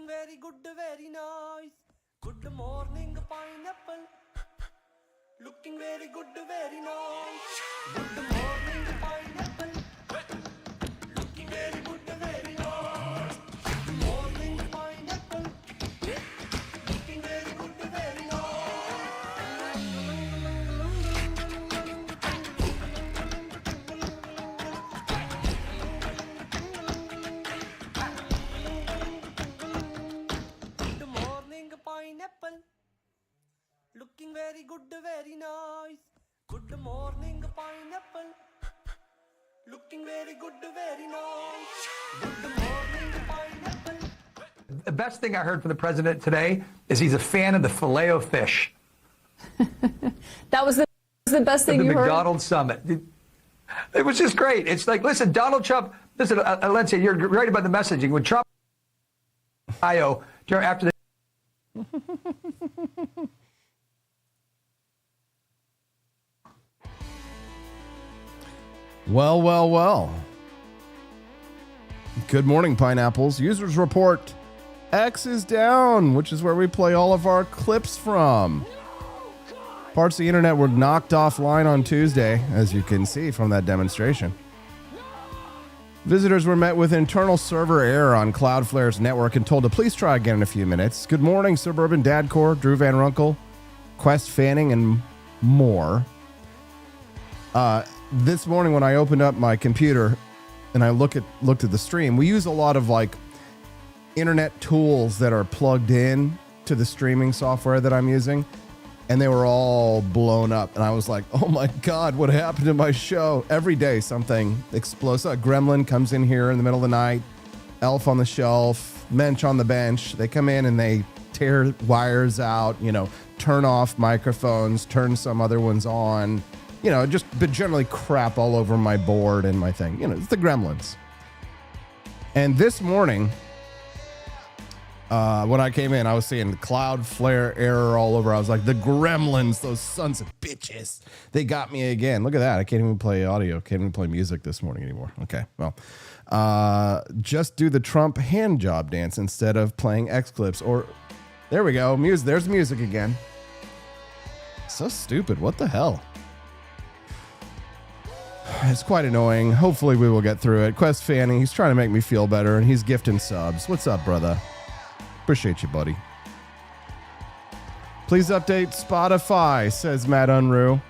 Looking very good, very nice. Good morning, pineapple. Looking very good, very nice. Good morning, pineapple. Looking very good, very nice. Good morning, pineapple. Looking very good, very Good morning, pineapple. Looking very good, very nice. Good morning, pineapple. Looking very good, very nice. Good morning, pineapple. The best thing I heard from the president today is he's a fan of the filet-o-fish. That was the best thing you heard? The McDonald summit. It was just great. It's like, listen, Donald Trump, listen, Alencia, you're right about the messaging. When Trump, after the Well. Good morning, pineapples. Users report X is down, which is where we play all of our clips from. Parts of the internet were knocked offline on Tuesday, as you can see from that demonstration. Visitors were met with internal server error on Cloudflare's network and told to please try again in a few minutes. Good morning, Suburban Dadcore, Drew Van Runkle, Quest Fanning, and more. This morning when I opened up my computer and I looked at the stream, we use a lot of like internet tools that are plugged in to the streaming software that I'm using, and they were all blown up. And I was like, oh my God, what happened to my show? Every day something explodes. A gremlin comes in here in the middle of the night, Elf on the Shelf, Mensch on the Bench. They come in and they tear wires out, turn off microphones, turn some other ones on. But generally crap all over my board and my thing. It's the gremlins. And this morning, when I came in, I was seeing Cloudflare error all over. I was like, the gremlins, those sons of bitches. They got me again. Look at that. I can't even play audio. Can't even play music this morning anymore. Okay, well, just do the Trump hand job dance instead of playing X clips. Or, there we go. There's music again. So stupid. What the hell? It's quite annoying. Hopefully we will get through it. Quest Fanning, he's trying to make me feel better, and he's gifting subs. What's up, brother? Appreciate you, buddy. Please update Spotify, says Matt Unruh.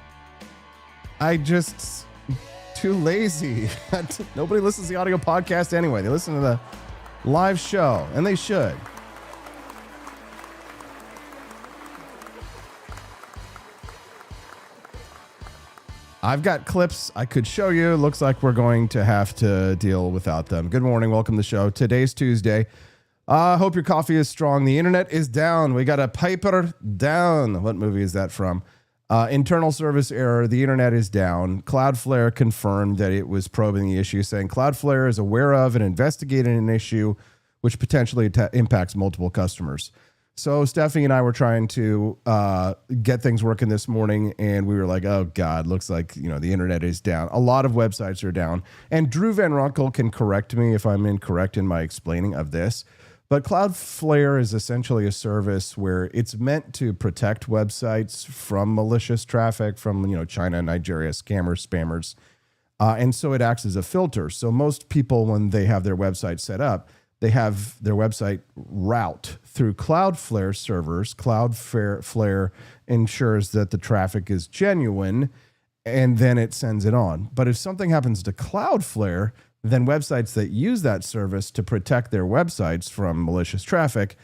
Too lazy. Nobody listens to the audio podcast anyway. They listen to the live show, and they should. I've got clips I could show you. Looks like we're going to have to deal without them. Good morning. Welcome to the show. Today's Tuesday. Hope your coffee is strong. The internet is down. We got a paper down. What movie is that from? Internal service error. The internet is down. Cloudflare confirmed that it was probing the issue, saying Cloudflare is aware of and investigating an issue which potentially impacts multiple customers. So Stephanie and I were trying to get things working this morning, and we were like, oh, God, looks like, the internet is down. A lot of websites are down. And Drew Van Runkle can correct me if I'm incorrect in my explaining of this. But Cloudflare is essentially a service where it's meant to protect websites from malicious traffic from, China, Nigeria, scammers, spammers. And so it acts as a filter. So most people, when they have their website set up, they have their website route through Cloudflare servers. Cloudflare ensures that the traffic is genuine, and then it sends it on. But if something happens to Cloudflare, then websites that use that service to protect their websites from malicious traffic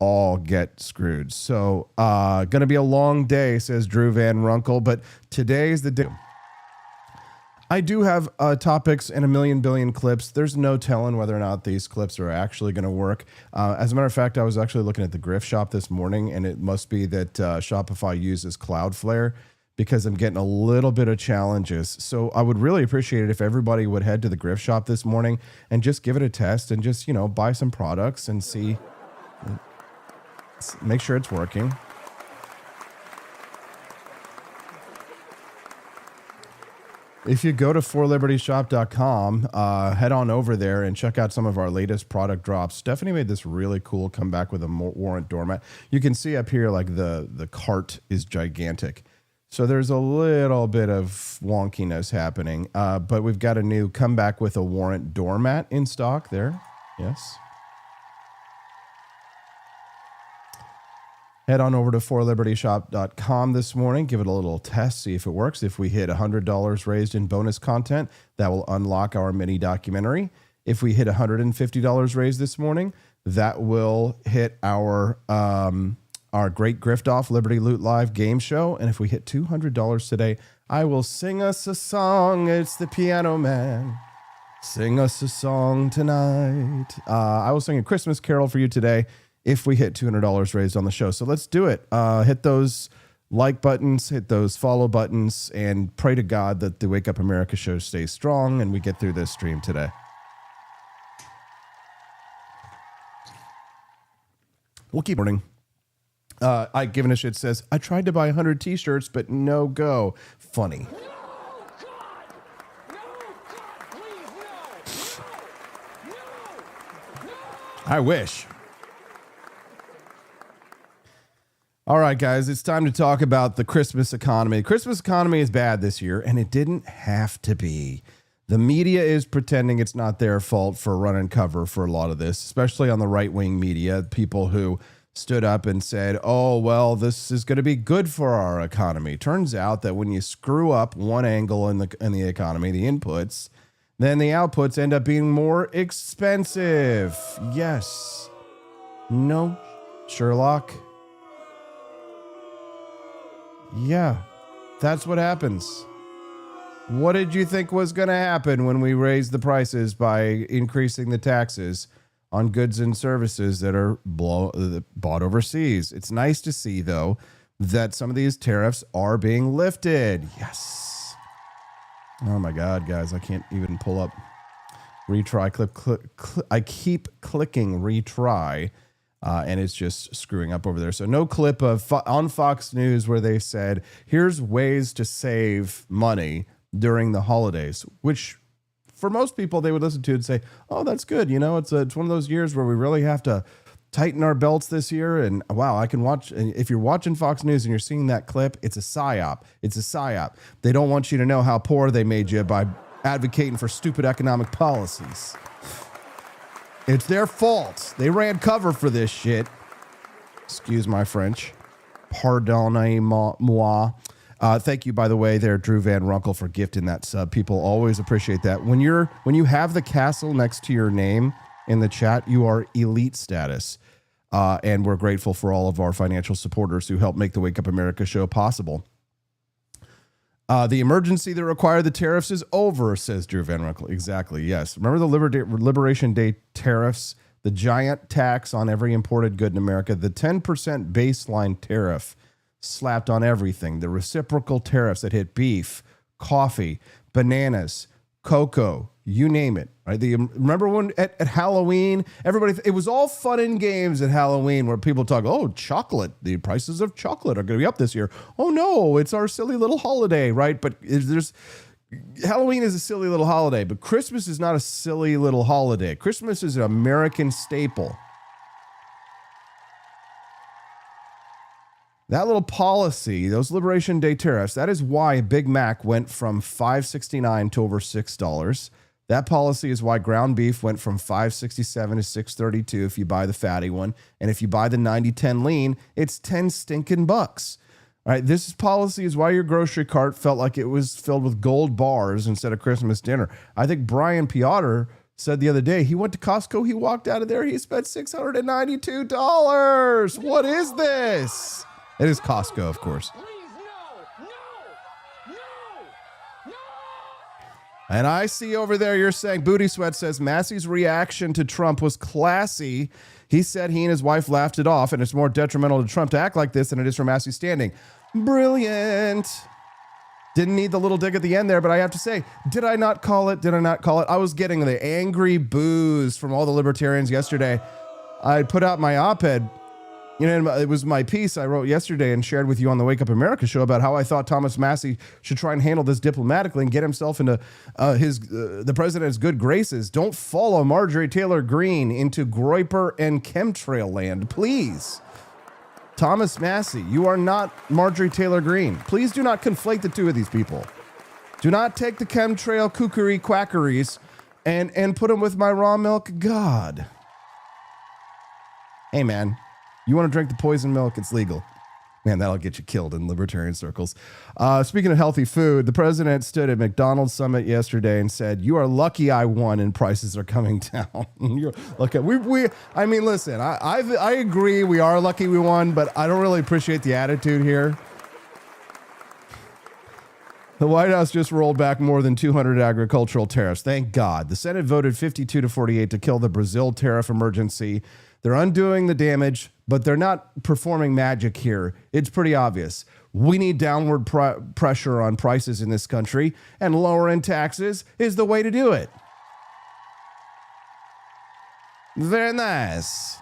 all get screwed. So going to be a long day, says Drew Van Runkle, but today's the day. I do have topics and a million billion clips. There's no telling whether or not these clips are actually going to work. As a matter of fact, I was actually looking at the Griff shop this morning, and it must be that Shopify uses Cloudflare because I'm getting a little bit of challenges. So I would really appreciate it if everybody would head to the Griff shop this morning and just give it a test and just, buy some products and see, make sure it's working. If you go to forlibertyshop.com, head on over there and check out some of our latest product drops. Stephanie made this really cool comeback with a warrant doormat. You can see up here, like the cart is gigantic. So there's a little bit of wonkiness happening, but we've got a new comeback with a warrant doormat in stock there. Yes. Head on over to forlibertyshop.com this morning. Give it a little test, see if it works. If we hit $100 raised in bonus content, that will unlock our mini documentary. If we hit $150 raised this morning, that will hit our Great Grift Off Liberty Loot Live game show. And if we hit $200 today, I will sing us a song. It's the Piano Man. Sing us a song tonight. I will sing a Christmas carol for you today if we hit $200 raised on the show. So let's do it. Hit those like buttons, hit those follow buttons, and pray to God that the Wake Up America show stays strong and we get through this stream today. We'll keep morning. I Given a Shit says, I tried to buy 100 t-shirts, but no go. Funny. I wish. All right, guys, it's time to talk about the Christmas economy. The Christmas economy is bad this year, and it didn't have to be. The media is pretending it's not their fault for running cover for a lot of this, especially on the right-wing media, people who stood up and said, oh, well, this is going to be good for our economy. Turns out that when you screw up one angle in the economy, the inputs, then the outputs end up being more expensive. Yes. No, Sherlock. Yeah, that's what happens. What did you think was going to happen when we raised the prices by increasing the taxes on goods and services that are bought overseas? It's nice to see, though, that some of these tariffs are being lifted. Yes. Oh, my God, guys, I can't even pull up retry. Click. I keep clicking retry. And it's just screwing up over there. So no clip of on Fox News where they said, here's ways to save money during the holidays, which for most people they would listen to and say, oh, that's good. You know, it's one of those years where we really have to tighten our belts this year. And wow, I can watch. And if you're watching Fox News and you're seeing that clip, it's a psyop. It's a psyop. They don't want you to know how poor they made you by advocating for stupid economic policies. It's their fault. They ran cover for this shit. Excuse my French. Pardonnez-moi. Thank you, by the way, there, Drew Van Runkle, for gifting that sub. People always appreciate that. When you have the castle next to your name in the chat, you are elite status. And we're grateful for all of our financial supporters who help make the Wake Up America show possible. The emergency that required the tariffs is over, says Drew Van Runkle. Exactly, yes. Remember the Liberation Day tariffs, the giant tax on every imported good in America, the 10% baseline tariff slapped on everything, the reciprocal tariffs that hit beef, coffee, bananas, cocoa, you name it. Right? Remember when at Halloween, it was all fun and games at Halloween where people talk, oh, chocolate, the prices of chocolate are going to be up this year. Oh, no, it's our silly little holiday, right? But Halloween is a silly little holiday, but Christmas is not a silly little holiday. Christmas is an American staple. That little policy, those Liberation Day tariffs, that is why Big Mac went from $5.69 to over $6. That policy is why ground beef went from $5.67 to $6.32 if you buy the fatty one. And if you buy the 90-10 lean, it's 10 stinking bucks. All right, this policy is why your grocery cart felt like it was filled with gold bars instead of Christmas dinner. I think Brian Piotr said the other day, he went to Costco, he walked out of there, he spent $692. What is this? It is Costco, of course. And I see over there you're saying, Booty Sweat says, Massie's reaction to Trump was classy. He said he and his wife laughed it off, and it's more detrimental to Trump to act like this than it is for Massie standing. Brilliant. Didn't need the little dig at the end there, but I have to say, did I not call it? Did I not call it? I was getting the angry boos from all the libertarians yesterday. I put out my op-ed You know, it was my piece I wrote yesterday and shared with you on the Wake Up America show about how I thought Thomas Massie should try and handle this diplomatically and get himself into the president's good graces. Don't follow Marjorie Taylor Greene into Groyper and chemtrail land, please. Thomas Massie, you are not Marjorie Taylor Greene. Please do not conflate the two of these people. Do not take the chemtrail kookery quackeries and put them with my raw milk. God. Hey, man. You want to drink the poison milk? It's legal. Man, that'll get you killed in libertarian circles. Speaking of healthy food, the president stood at McDonald's summit yesterday and said, "You are lucky I won and prices are coming down." I mean, listen, I agree we are lucky we won, but I don't really appreciate the attitude here. The White House just rolled back more than 200 agricultural tariffs. Thank God. The Senate voted 52-48 to kill the Brazil tariff emergency. They're undoing the damage, but they're not performing magic here. It's pretty obvious. We need downward pressure on prices in this country, and lowering taxes is the way to do it. Very nice.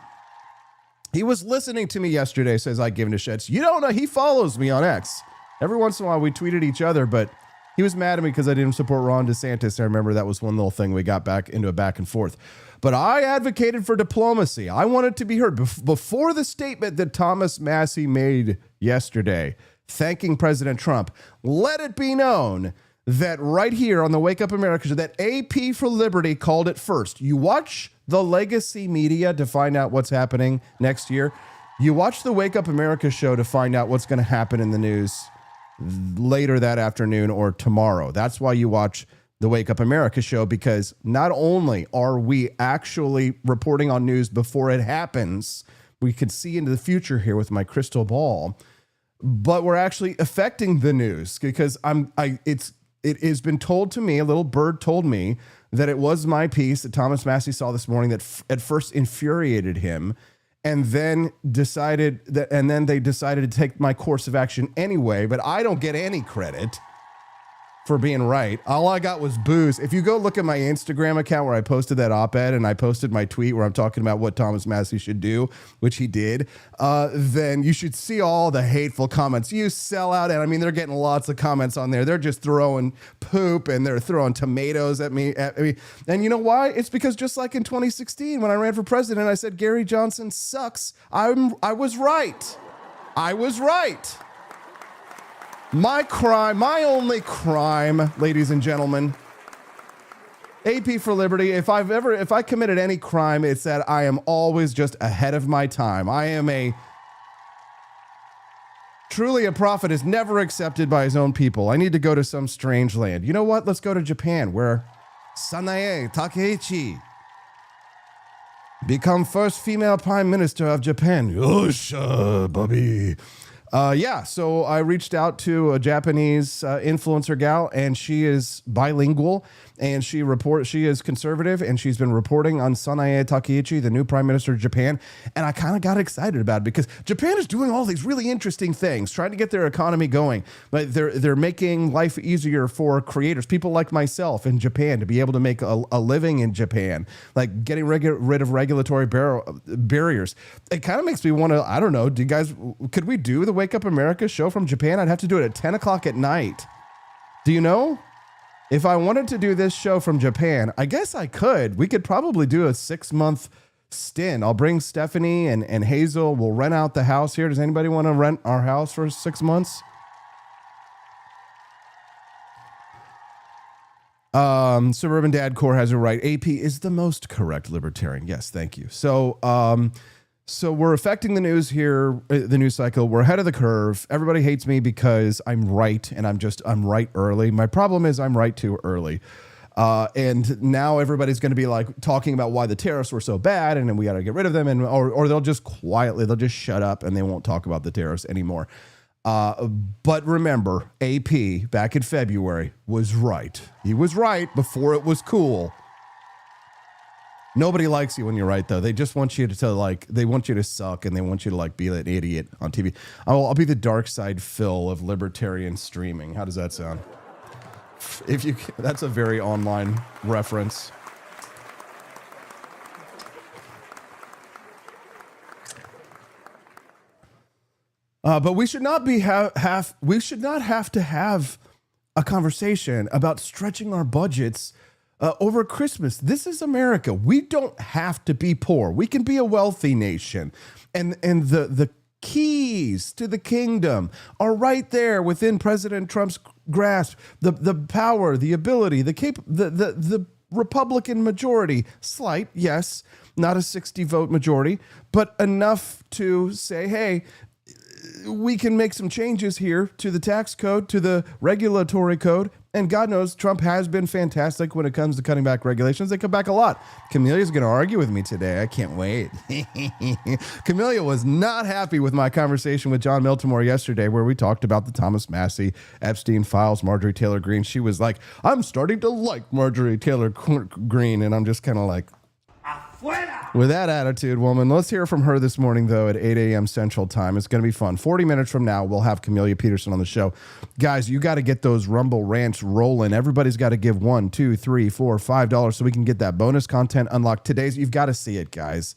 He was listening to me yesterday, says I give him a shits. You don't know, he follows me on X. Every once in a while we tweeted each other, but he was mad at me because I didn't support Ron DeSantis. I remember that was one little thing we got back into a back and forth. But I advocated for diplomacy. I wanted to be heard before the statement that Thomas Massie made yesterday, thanking President Trump. Let it be known that right here on the Wake Up America show, that AP for Liberty called it first. You watch the legacy media to find out what's happening next year. You watch the Wake Up America show to find out what's going to happen in the news later that afternoon or tomorrow. That's why you watch the Wake Up America show, because not only are we actually reporting on news before it happens, we could see into the future here with my crystal ball, but we're actually affecting the news because it has been told to me, a little bird told me that it was my piece that Thomas Massie saw this morning that at first infuriated him, and then they decided to take my course of action anyway, but I don't get any credit for being right. All I got was booze. If you go look at my Instagram account where I posted that op-ed and I posted my tweet where I'm talking about what Thomas Massie should do, which he did, then you should see all the hateful comments. You sell out. And I mean, they're getting lots of comments on there. They're just throwing poop and they're throwing tomatoes at me. And you know why? It's because just like in 2016, when I ran for president, I said, Gary Johnson sucks. I was right. I was right. My crime, my only crime, ladies and gentlemen, AP for Liberty, if I committed any crime, it's that I am always just ahead of my time. I am truly a prophet is never accepted by his own people. I need to go to some strange land. You know what? Let's go to Japan, where Sanae Takeichi become first female prime minister of Japan. Yosha, Bobby. So I reached out to a Japanese influencer gal, and she is bilingual, and she is conservative, and she's been reporting on Sanae Takeichi, the new prime minister of Japan, and I kind of got excited about it because Japan is doing all these really interesting things, trying to get their economy going, but they're making life easier for creators, people like myself in Japan, to be able to make a living in Japan, like getting rid of regulatory barriers. It kind of makes me want to, I don't know, could we do the Wake Up America show from Japan? I'd have to do it at 10 o'clock at night. Do you know? If I wanted to do this show from Japan, I guess I could. We could probably do a 6-month stint. I'll bring Stephanie and Hazel. We'll rent out the house here. Does anybody want to rent our house for 6 months? Suburban Dad Core has it right. AP is the most correct libertarian. Yes, thank you. So we're affecting the news here, the news cycle. We're ahead of the curve. Everybody hates me because I'm right, and I'm right early. My problem is I'm right too early. And now everybody's going to be like talking about why the tariffs were so bad, and then we got to get rid of them, or they'll just they'll just shut up and they won't talk about the tariffs anymore. But remember, AP back in February was right. He was right before it was cool. Nobody likes you when you're right, though. They just want you to they want you to suck, and they want you to be an idiot on TV. I'll be the dark side Phil of libertarian streaming. How does that sound? That's a very online reference. But we should not be we should not have to have a conversation about stretching our budgets over Christmas. This is America. We don't have to be poor. We can be a wealthy nation. And the keys to the kingdom are right there within President Trump's grasp. The power, the ability, the Republican majority, slight, yes, not a 60 vote majority, but enough to say, hey, we can make some changes here to the tax code, to the regulatory code. And God knows Trump has been fantastic when it comes to cutting back regulations. They cut back a lot. Camelia's going to argue with me today. I can't wait. Camellia was not happy with my conversation with John Miltimore yesterday, where we talked about the Thomas Massie, Epstein files, Marjorie Taylor Greene. She was like, I'm starting to like Marjorie Taylor Greene. And I'm just kind of like, with that attitude, woman. Let's hear from her this morning, though, at 8 a.m. Central Time. It's going to be fun. 40 minutes from now, we'll have Camellia Peterson on the show. Guys, you got to get those Rumble rants rolling. Everybody's got to give $1, $2, $3, $4, $5 so we can get that bonus content unlocked. Today's, you've got to see it, guys.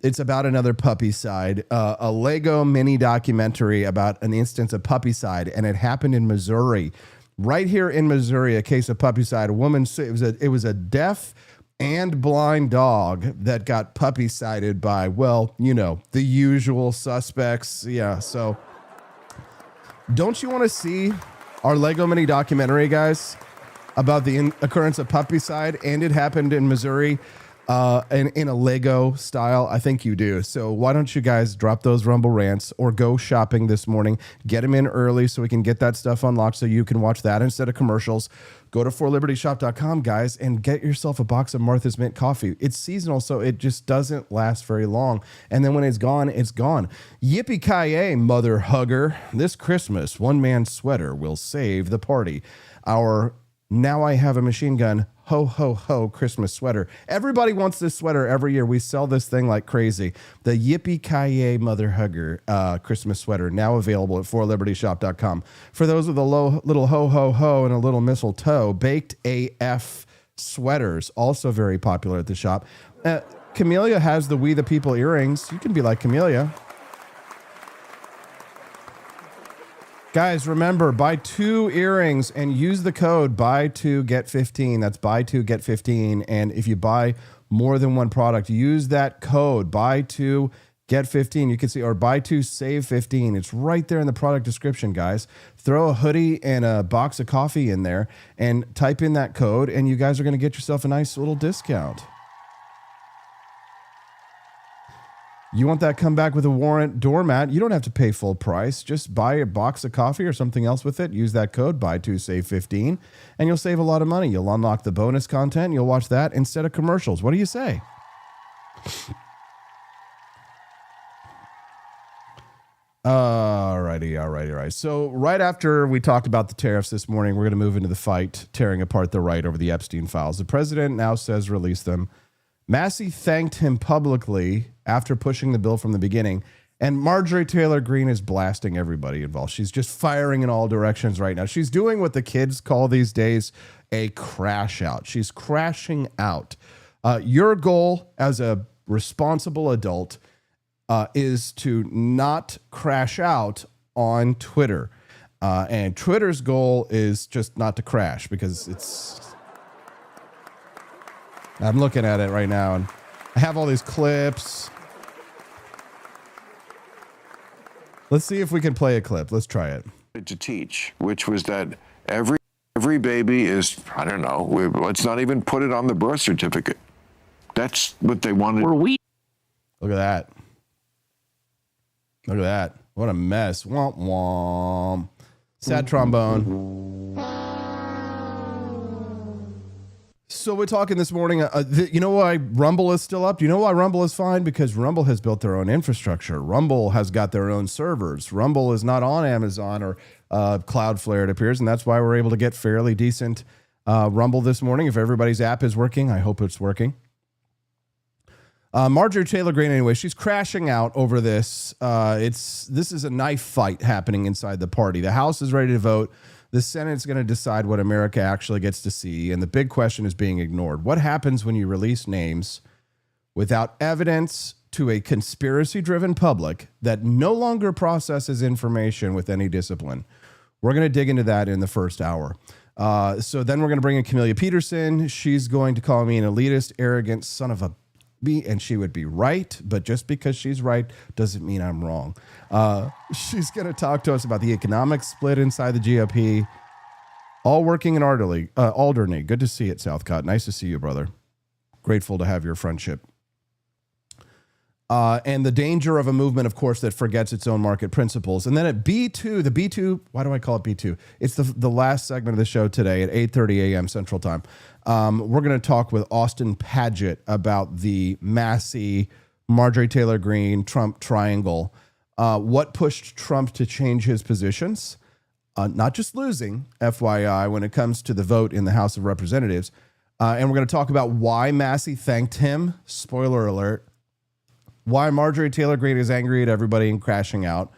It's about another puppy side, a Lego mini documentary about an instance of puppy side, and it happened in Missouri. Right here in Missouri, a case of puppy side. A woman, it was a deaf and blind dog that got puppy sided by, well, you know, the usual suspects. Yeah. So don't you want to see our Lego mini documentary, guys, about the occurrence of puppy side? And it happened in Missouri in a Lego style. I think you do. So why don't you guys drop those Rumble rants or go shopping this morning, get them in early so we can get that stuff unlocked so you can watch that instead of commercials. Go to forlibertyshop.com, guys, and get yourself a box of Martha's Mint coffee. It's seasonal, so it just doesn't last very long. And then when it's gone, it's gone. Yippee-ki-yay, mother hugger. This Christmas, one man's sweater will save the party. Our Now I Have a Machine Gun ho, ho, ho Christmas sweater. Everybody wants this sweater every year. We sell this thing like crazy. The Yippee-ki-yay Mother Hugger Christmas sweater, now available at forlibertyshop.com. For those with a little ho, ho, ho and a little mistletoe, baked AF sweaters, also very popular at the shop. Camellia has the We the People earrings. You can be like Camellia. Guys, remember, buy 2 earrings and use the code buy 2 get 15. That's buy 2 get 15. And if you buy more than one product, use that code buy 2 get 15. You can see, or buy 2 save 15. It's right there in the product description, guys. Throw a hoodie and a box of coffee in there and type in that code, and you guys are going to get yourself a nice little discount. You want that come back with a warrant doormat? You don't have to pay full price. Just buy a box of coffee or something else with it. Use that code buy 2 save 15, and you'll save a lot of money. You'll unlock the bonus content. You'll watch that instead of commercials. What do you say? All right. So right after we talked about the tariffs this morning, we're going to move into the fight, tearing apart the right over the Epstein files. The president now says release them. Massie thanked him publicly after pushing the bill from the beginning. And Marjorie Taylor Greene is blasting everybody involved. She's just firing in all directions right now. She's doing what the kids call these days a crash out. She's crashing out. Your goal as a responsible adult is to not crash out on Twitter. And Twitter's goal is just not to crash, because it's... I'm looking at it right now, and I have all these clips. Let's see if we can play a clip. Let's try it. To teach, which was that every baby is, I don't know, let's not even put it on the birth certificate. That's what they wanted. Look at that. Look at that. What a mess. Womp womp. Sad trombone. So we're talking this morning, you know why Rumble is still up? Do you know why Rumble is fine? Because Rumble has built their own infrastructure. Rumble has got their own servers. Rumble is not on Amazon or Cloudflare, it appears, and that's why we're able to get fairly decent Rumble this morning. If everybody's app is working, I hope it's working. Marjorie Taylor Greene, anyway, she's crashing out over this. This is a knife fight happening inside the party. The House is ready to vote. The Senate's going to decide what America actually gets to see, and the big question is being ignored. What happens when you release names without evidence to a conspiracy-driven public that no longer processes information with any discipline. We're going to dig into that in the first hour. So then we're going to bring in Camellia Peterson. She's going to call me an elitist, arrogant son of a B, and she would be right. But just because she's right doesn't mean I'm wrong. She's going to talk to us about the economic split inside the GOP. All working in Alderney. Good to see it, Southcott. Nice to see you, brother. Grateful to have your friendship. And the danger of a movement, of course, that forgets its own market principles. And then at B2, the B2, why do I call it B2? It's the last segment of the show today at 8:30 a.m. Central Time. We're going to talk with Austin Padgett about the Massie, Marjorie Taylor Greene, Trump triangle. What pushed Trump to change his positions? Not just losing, FYI, when it comes to the vote in the House of Representatives. And we're going to talk about why Massie thanked him. Spoiler alert. Why Marjorie Taylor Greene is angry at everybody and crashing out.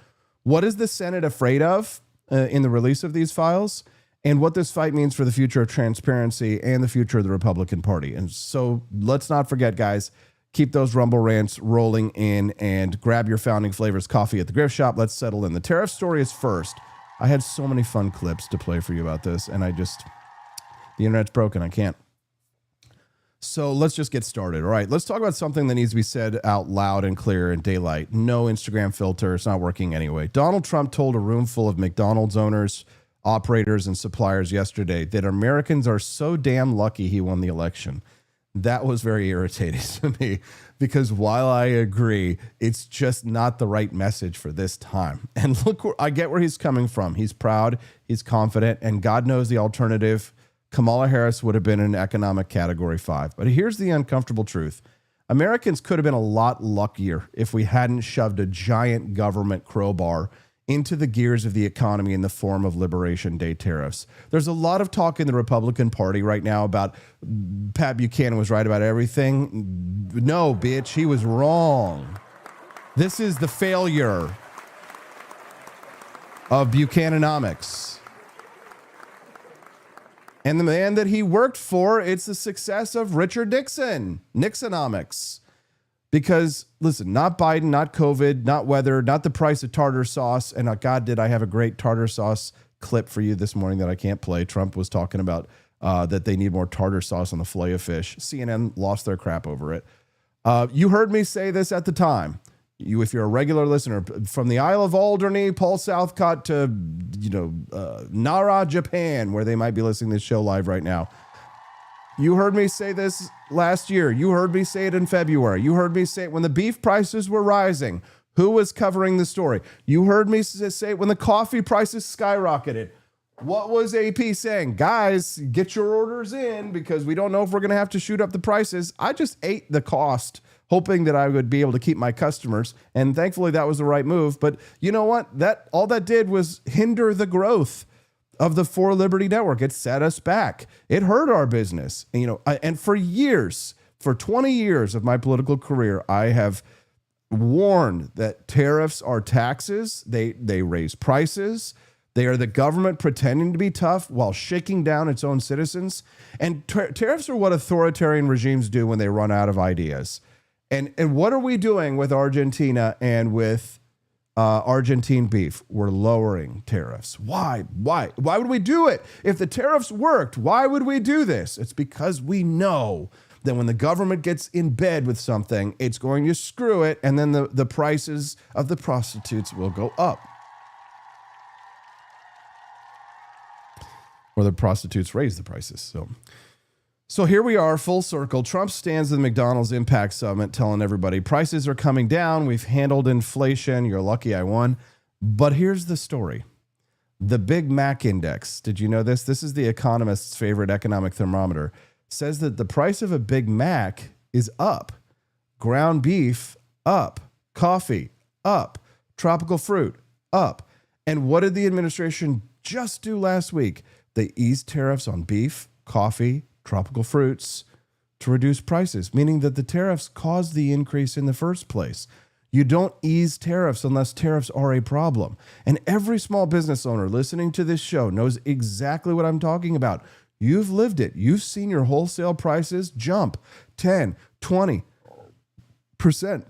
What is the Senate afraid of in the release of these files? And what this fight means for the future of transparency and the future of the Republican Party. And so let's not forget, guys, keep those Rumble rants rolling in and grab your Founding Flavors coffee at the Grift Shop. Let's settle in. The tariff story is first. I had so many fun clips to play for you about this, and the internet's broken. I can't. So let's just get started. All right, let's talk about something that needs to be said out loud and clear in daylight. No Instagram filter. It's not working anyway. Donald Trump told a room full of McDonald's owners, operators, and suppliers yesterday that Americans are so damn lucky he won the election. That was very irritating to me because while I agree, it's just not the right message for this time. And look, I get where he's coming from. He's proud, he's confident, and God knows the alternative. Kamala Harris would have been in economic category 5. But here's the uncomfortable truth. Americans could have been a lot luckier if we hadn't shoved a giant government crowbar into the gears of the economy in the form of Liberation Day tariffs. There's a lot of talk in the Republican Party right now about Pat Buchanan was right about everything. No, bitch, he was wrong. This is the failure of Buchananomics. And the man that he worked for, it's the success of Richard Nixon, Nixonomics. Because, listen, not Biden, not COVID, not weather, not the price of tartar sauce. And God, did I have a great tartar sauce clip for you this morning that I can't play. Trump was talking about that they need more tartar sauce on the filet of fish. CNN lost their crap over it. You heard me say this at the time. If you're a regular listener, from the Isle of Alderney, Paul Southcott to, Nara, Japan, where they might be listening to this show live right now. You heard me say this last year. You heard me say it in February. You heard me say it when the beef prices were rising. Who was covering the story? You heard me say it when the coffee prices skyrocketed. What was AP saying? Guys, get your orders in because we don't know if we're going to have to shoot up the prices. I just ate the cost, hoping that I would be able to keep my customers. And thankfully that was the right move. But you know what? All that did was hinder the growth of the For Liberty Network. It set us back. It hurt our business. And for years, for 20 years of my political career, I have warned that tariffs are taxes. They raise prices. They are the government pretending to be tough while shaking down its own citizens. And tariffs are what authoritarian regimes do when they run out of ideas. And what are we doing with Argentina and with Argentine beef? We're lowering tariffs. Why? Why would we do it? If the tariffs worked, why would we do this? It's because we know that when the government gets in bed with something, it's going to screw it, and then the prices of the prostitutes will go up. Or the prostitutes raise the prices. So here we are, full circle. Trump stands at the McDonald's Impact Summit telling everybody prices are coming down. We've handled inflation. You're lucky I won. But here's the story. The Big Mac Index, did you know this? This is the economist's favorite economic thermometer. Says that the price of a Big Mac is up. Ground beef, up. Coffee, up. Tropical fruit, up. And what did the administration just do last week? They eased tariffs on beef, coffee, tropical fruits to reduce prices, meaning that the tariffs caused the increase in the first place. You don't ease tariffs unless tariffs are a problem. And every small business owner listening to this show knows exactly what I'm talking about. You've lived it. You've seen your wholesale prices jump 10, 20%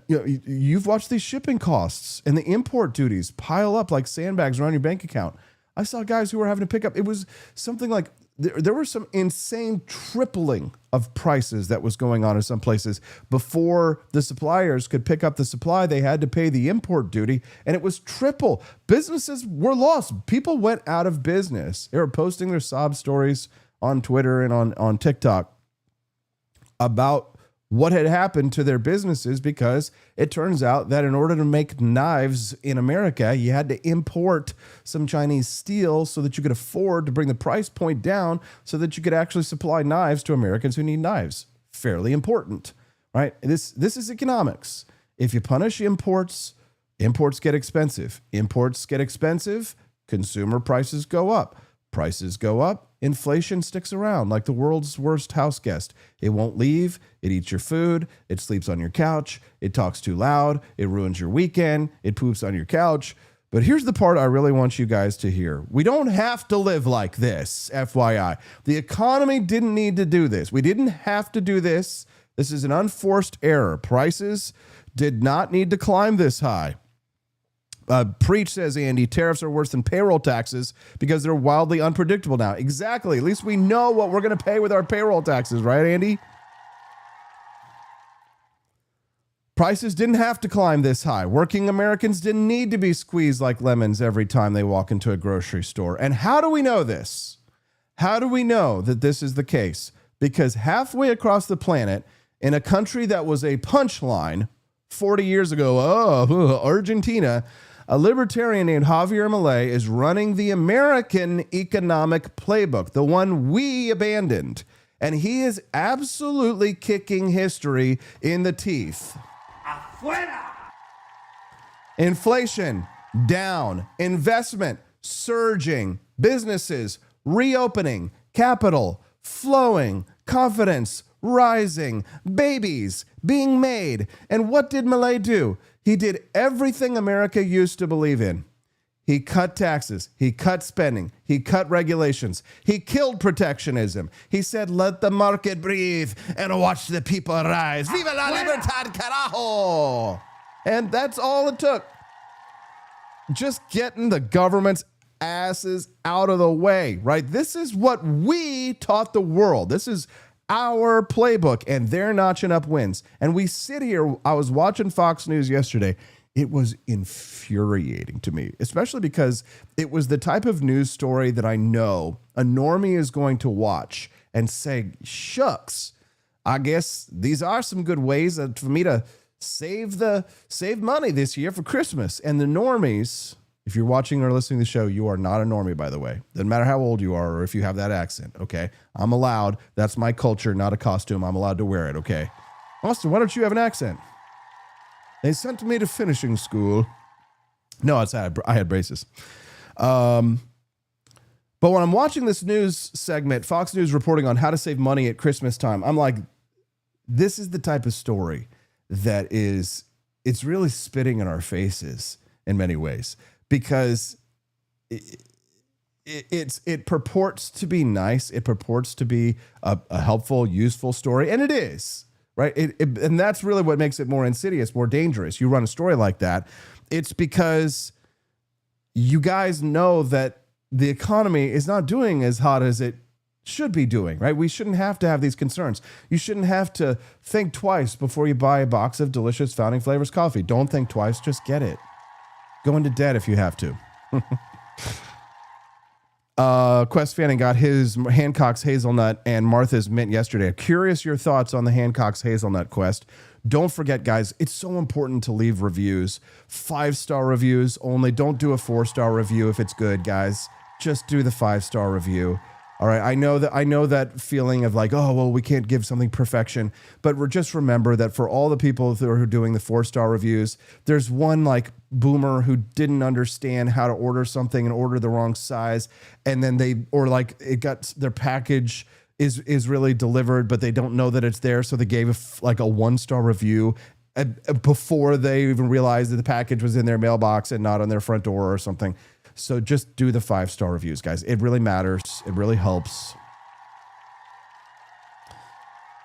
You've watched these shipping costs and the import duties pile up like sandbags around your bank account. I saw guys who were having to pick up. It was something like there was some insane tripling of prices that was going on in some places. Before the suppliers could pick up the supply, they had to pay the import duty, and it was triple. Businesses were lost. People went out of business. They were posting their sob stories on Twitter and on TikTok about what had happened to their businesses, because it turns out that in order to make knives in America, you had to import some Chinese steel so that you could afford to bring the price point down so that you could actually supply knives to Americans who need knives. Fairly important, right? This is economics. If you punish imports, imports get expensive. Imports get expensive, consumer prices go up. Prices go up, inflation sticks around like the world's worst house guest. It won't leave. It eats your food. It sleeps on your couch. It talks too loud. It ruins your weekend. It poops on your couch. But here's the part I really want you guys to hear. We don't have to live like this, FYI. The economy didn't need to do this. We didn't have to do this. This is an unforced error. Prices did not need to climb this high. Preach, says Andy, tariffs are worse than payroll taxes because they're wildly unpredictable now. Exactly. At least we know what we're going to pay with our payroll taxes, right, Andy? Prices didn't have to climb this high. Working Americans didn't need to be squeezed like lemons every time they walk into a grocery store. And how do we know this? How do we know that this is the case? Because halfway across the planet, in a country that was a punchline 40 years ago, Argentina, a libertarian named Javier Milei is running the American economic playbook, the one we abandoned. And he is absolutely kicking history in the teeth. Afuera! Inflation down, investment surging, businesses reopening, capital flowing, confidence rising, babies being made. And what did Milei do? He did everything America used to believe in. He cut taxes. He cut spending. He cut regulations. He killed protectionism. He said, let the market breathe and watch the people rise. Viva la libertad, carajo! And that's all it took. Just getting the government's asses out of the way, right? This is what we taught the world. This is our playbook, and they're notching up wins. And we sit here, I was watching Fox News yesterday. It was infuriating to me, especially because it was the type of news story that I know a normie is going to watch and say, shucks, I guess these are some good ways for me to save money this year for Christmas. And the normies, if you're watching or listening to the show, you are not a normie, by the way. Doesn't matter how old you are or if you have that accent, okay? I'm allowed. That's my culture, not a costume. I'm allowed to wear it, okay? Austin, why don't you have an accent? They sent me to finishing school. No, I had braces. But when I'm watching this news segment, Fox News reporting on how to save money at Christmas time, I'm like, this is the type of story that it's really spitting in our faces in many ways. Because it purports to be nice. It purports to be a helpful, useful story. And it is, right? And that's really what makes it more insidious, more dangerous. You run a story like that, it's because you guys know that the economy is not doing as hot as it should be doing, right? We shouldn't have to have these concerns. You shouldn't have to think twice before you buy a box of delicious Founding Flavors coffee. Don't think twice, just get it. Go into debt if you have to. Quest Fanning got his Hancock's Hazelnut and Martha's Mint yesterday. Curious your thoughts on the Hancock's Hazelnut, Quest. Don't forget, guys, it's so important to leave reviews. 5-star reviews only. Don't do a 4-star review if it's good, guys. Just do the 5-star review. All right, I know that feeling of like, oh, well, we can't give something perfection, but just remember that for all the people who are doing the 4-star reviews, there's one like boomer who didn't understand how to order something and order the wrong size, and then it got their package is really delivered, but they don't know that it's there, so they gave a 1-star review before they even realized that the package was in their mailbox and not on their front door or something. So just do the 5-star reviews, guys. It really matters. It really helps.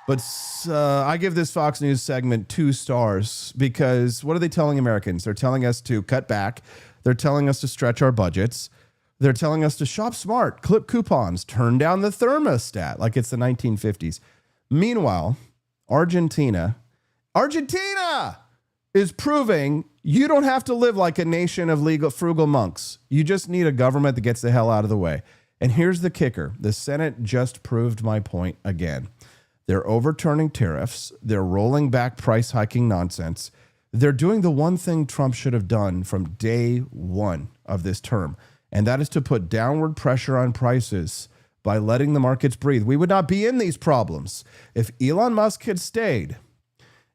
But I give this Fox News segment 2 stars because what are they telling Americans? They're telling us to cut back. They're telling us to stretch our budgets. They're telling us to shop smart, clip coupons, turn down the thermostat like it's the 1950s. Meanwhile, Argentina is proving you don't have to live like a nation of legal frugal monks. You just need a government that gets the hell out of the way. And here's the kicker. The Senate just proved my point again. They're overturning tariffs. They're rolling back price hiking nonsense. They're doing the one thing Trump should have done from day one of this term, and that is to put downward pressure on prices by letting the markets breathe. We would not be in these problems if Elon Musk had stayed,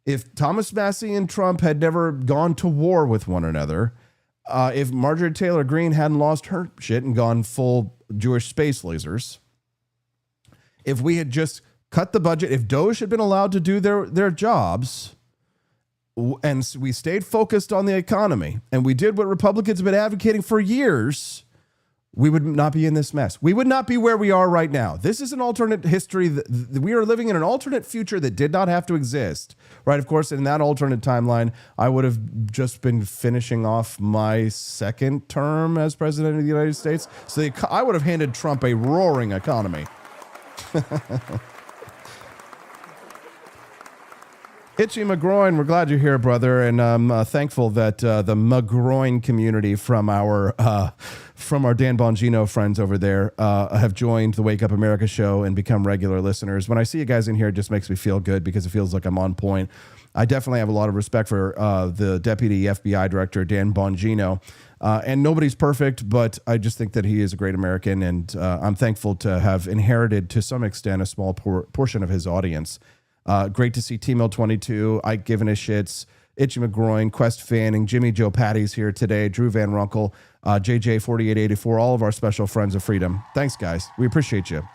if Thomas Massie and Trump had never gone to war with one another, if Marjorie Taylor Greene hadn't lost her shit and gone full Jewish space lasers, if we had just cut the budget, if Doge had been allowed to do their jobs, and we stayed focused on the economy, and we did what Republicans have been advocating for years, we would not be in this mess. We would not be where we are right now. This is an alternate history. We are living in an alternate future that did not have to exist, right? Of course, in that alternate timeline, I would have just been finishing off my second term as president of the United States. So I would have handed Trump a roaring economy. Itchy McGroin, we're glad you're here, brother, and I'm thankful that the McGroin community from our Dan Bongino friends over there have joined the Wake Up America show and become regular listeners. When I see you guys in here, it just makes me feel good because it feels like I'm on point. I definitely have a lot of respect for the Deputy FBI Director, Dan Bongino, and nobody's perfect, but I just think that he is a great American, and I'm thankful to have inherited, to some extent, a small portion of his audience. Great to see T-Mill22, Ike giving his shits, Itchy McGroin, Quest Fanning, Jimmy Joe Patty's here today, Drew Van Runkle, JJ4884, all of our special friends of freedom. Thanks, guys. We appreciate you.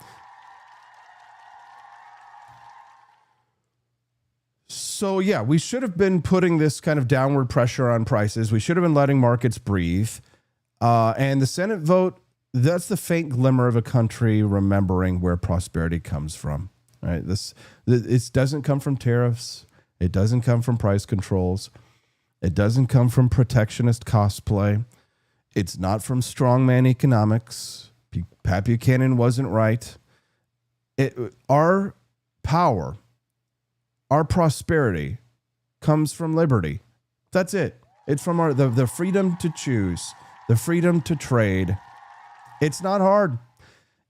So, yeah, we should have been putting this kind of downward pressure on prices. We should have been letting markets breathe. And the Senate vote, that's the faint glimmer of a country remembering where prosperity comes from. Right. It doesn't come from tariffs. It doesn't come from price controls. It doesn't come from protectionist cosplay. It's not from strongman economics. Pat Buchanan wasn't right. Our power, our prosperity comes from liberty. That's it. It's from the freedom to choose, the freedom to trade. It's not hard.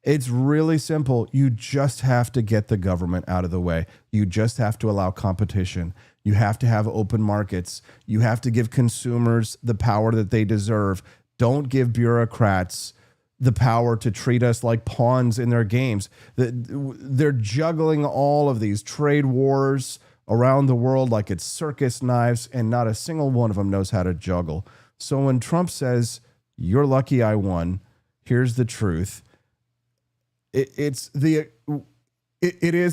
It's really simple. You just have to get the government out of the way. You just have to allow competition. You have to have open markets. You have to give consumers the power that they deserve. Don't give bureaucrats the power to treat us like pawns in their games. They're juggling all of these trade wars around the world like it's circus knives, and not a single one of them knows how to juggle. So when Trump says, "You're lucky I won," here's the truth. It is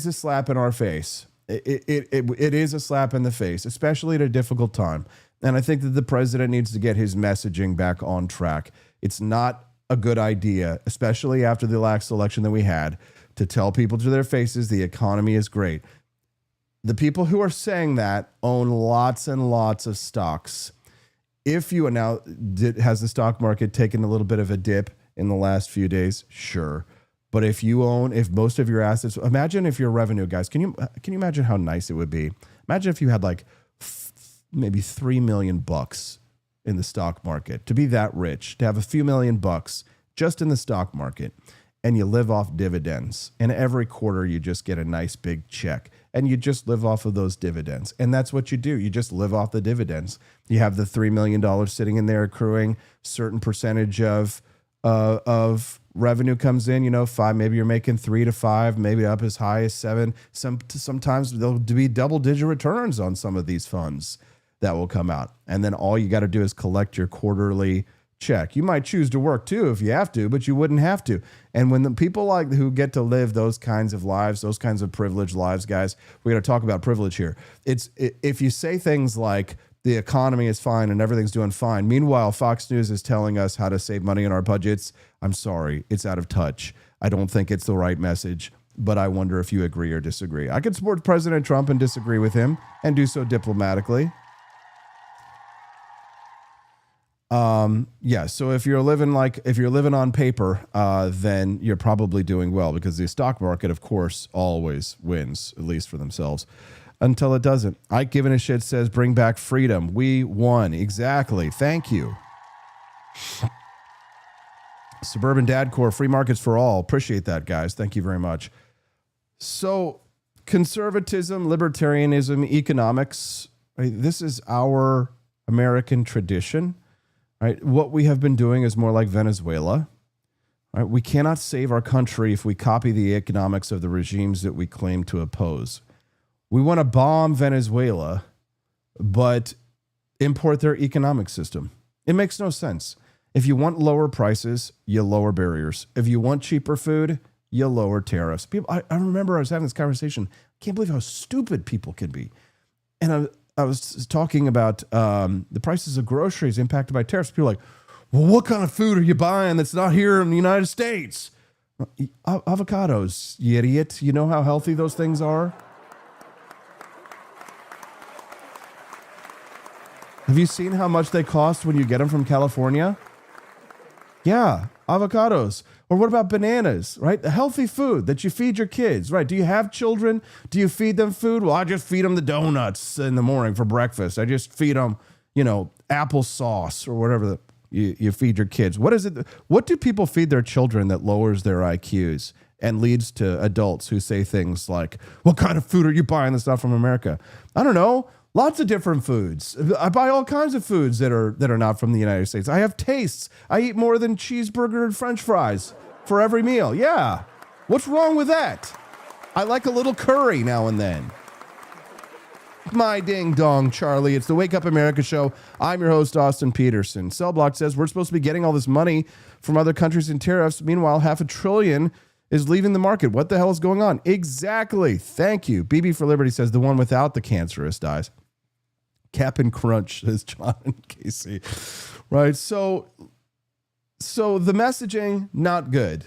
a slap in our face. It is a slap in the face, especially at a difficult time. And I think that the president needs to get his messaging back on track. It's not a good idea, especially after the last election that we had, to tell people to their faces the economy is great. The people who are saying that own lots and lots of stocks. Has the stock market taken a little bit of a dip in the last few days? Sure. But if most of your assets, imagine if your revenue, guys, can you imagine how nice it would be? Imagine if you had like maybe $3 million in the stock market, to be that rich, to have a few $1,000,000 just in the stock market, and you live off dividends. And every quarter you just get a nice big check, and you just live off of those dividends. And that's what you do. You just live off the dividends. You have the $3 million sitting in there accruing, certain percentage of revenue comes in, 5, maybe you're making 3 to 5, maybe up as high as 7. Sometimes there'll be double-digit returns on some of these funds that will come out. And then all you got to do is collect your quarterly check. You might choose to work too if you have to, but you wouldn't have to. And when the people who get to live those kinds of lives, those kinds of privileged lives, guys, we're going to talk about privilege here. If you say things like, the economy is fine and everything's doing fine. Meanwhile, Fox News is telling us how to save money in our budgets. I'm sorry, it's out of touch. I don't think it's the right message. but I wonder if you agree or disagree. I could support President Trump and disagree with him and do so diplomatically. Yeah, so if you're living on paper, then you're probably doing well, because the stock market, of course, always wins, at least for themselves, until it doesn't. Ike Giving a Shit says, bring back freedom. We won. Exactly. Thank you. Suburban Dad Corps, free markets for all. Appreciate that, guys. Thank you very much. So conservatism, libertarianism, economics, right? This is our American tradition. Right? What we have been doing is more like Venezuela. Right? We cannot save our country if we copy the economics of the regimes that we claim to oppose. We want to bomb Venezuela, but import their economic system. It makes no sense. If you want lower prices, you lower barriers. If you want cheaper food, you lower tariffs. People, I remember I was having this conversation. I can't believe how stupid people can be. And I was talking about the prices of groceries impacted by tariffs. People are like, well, what kind of food are you buying that's not here in the United States? Avocados, you idiot. You know how healthy those things are? Have you seen how much they cost when you get them from California? Yeah, avocados. Or what about bananas, right? The healthy food that you feed your kids, right? Do you have children? Do you feed them food? Well, I just feed them the donuts in the morning for breakfast. I just feed them, applesauce or whatever you feed your kids. What is it? What do people feed their children that lowers their IQs and leads to adults who say things like, what kind of food are you buying that's not from America? I don't know. Lots of different foods. I buy all kinds of foods that are not from the United States. I have tastes. I eat more than cheeseburger and French fries for every meal. Yeah. What's wrong with that? I like a little curry now and then. My ding dong, Charlie. It's the Wake Up America show. I'm your host, Austin Peterson. Cellblock says we're supposed to be getting all this money from other countries in tariffs. Meanwhile, $500 billion is leaving the market. What the hell is going on? Exactly. Thank you. BB for Liberty says the one without the cancerous dies. Cap'n Crunch, says John and Casey. Right. So the messaging, not good.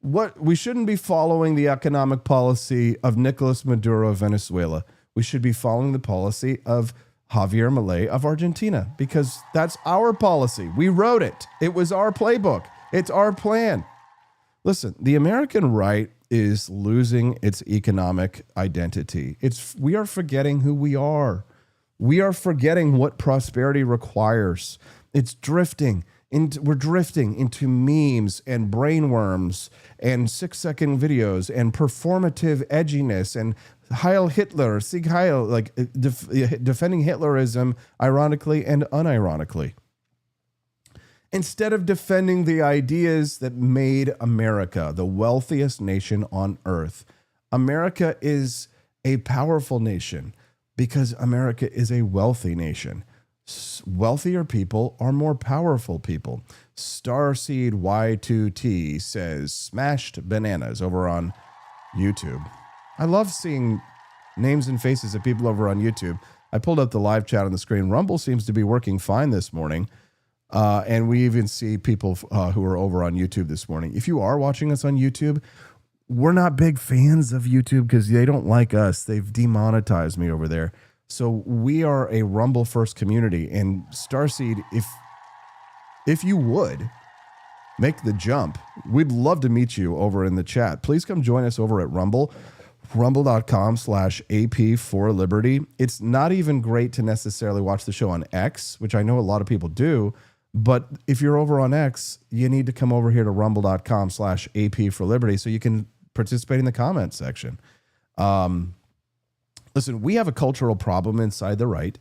We shouldn't be following the economic policy of Nicolas Maduro of Venezuela. We should be following the policy of Javier Milei of Argentina, because that's our policy. We wrote it. It was our playbook. It's our plan. Listen, the American right is losing its economic identity. We are forgetting who we are. We are forgetting what prosperity requires. It's drifting. We're drifting into memes and brainworms and 6-second videos and performative edginess and Heil Hitler, Sieg Heil, like defending Hitlerism ironically and unironically, instead of defending the ideas that made America the wealthiest nation on earth. America is a powerful nation because America is a wealthy nation. Wealthier people are more powerful people. Starseed Y2T says smashed bananas over on YouTube. I love seeing names and faces of people over on YouTube. I pulled up the live chat on the screen. Rumble seems to be working fine this morning. And we even see people who are over on YouTube this morning. If you are watching us on YouTube, we're not big fans of YouTube because they don't like us. They've demonetized me over there. So we are a Rumble first community. And Starseed, if you would make the jump, we'd love to meet you over in the chat. Please come join us over at Rumble. Rumble.com/AP for Liberty. It's not even great to necessarily watch the show on X, which I know a lot of people do. But if you're over on X, you need to come over here to rumble.com/AP for Liberty so you can participate in the comment section. Listen, we have a cultural problem inside the right.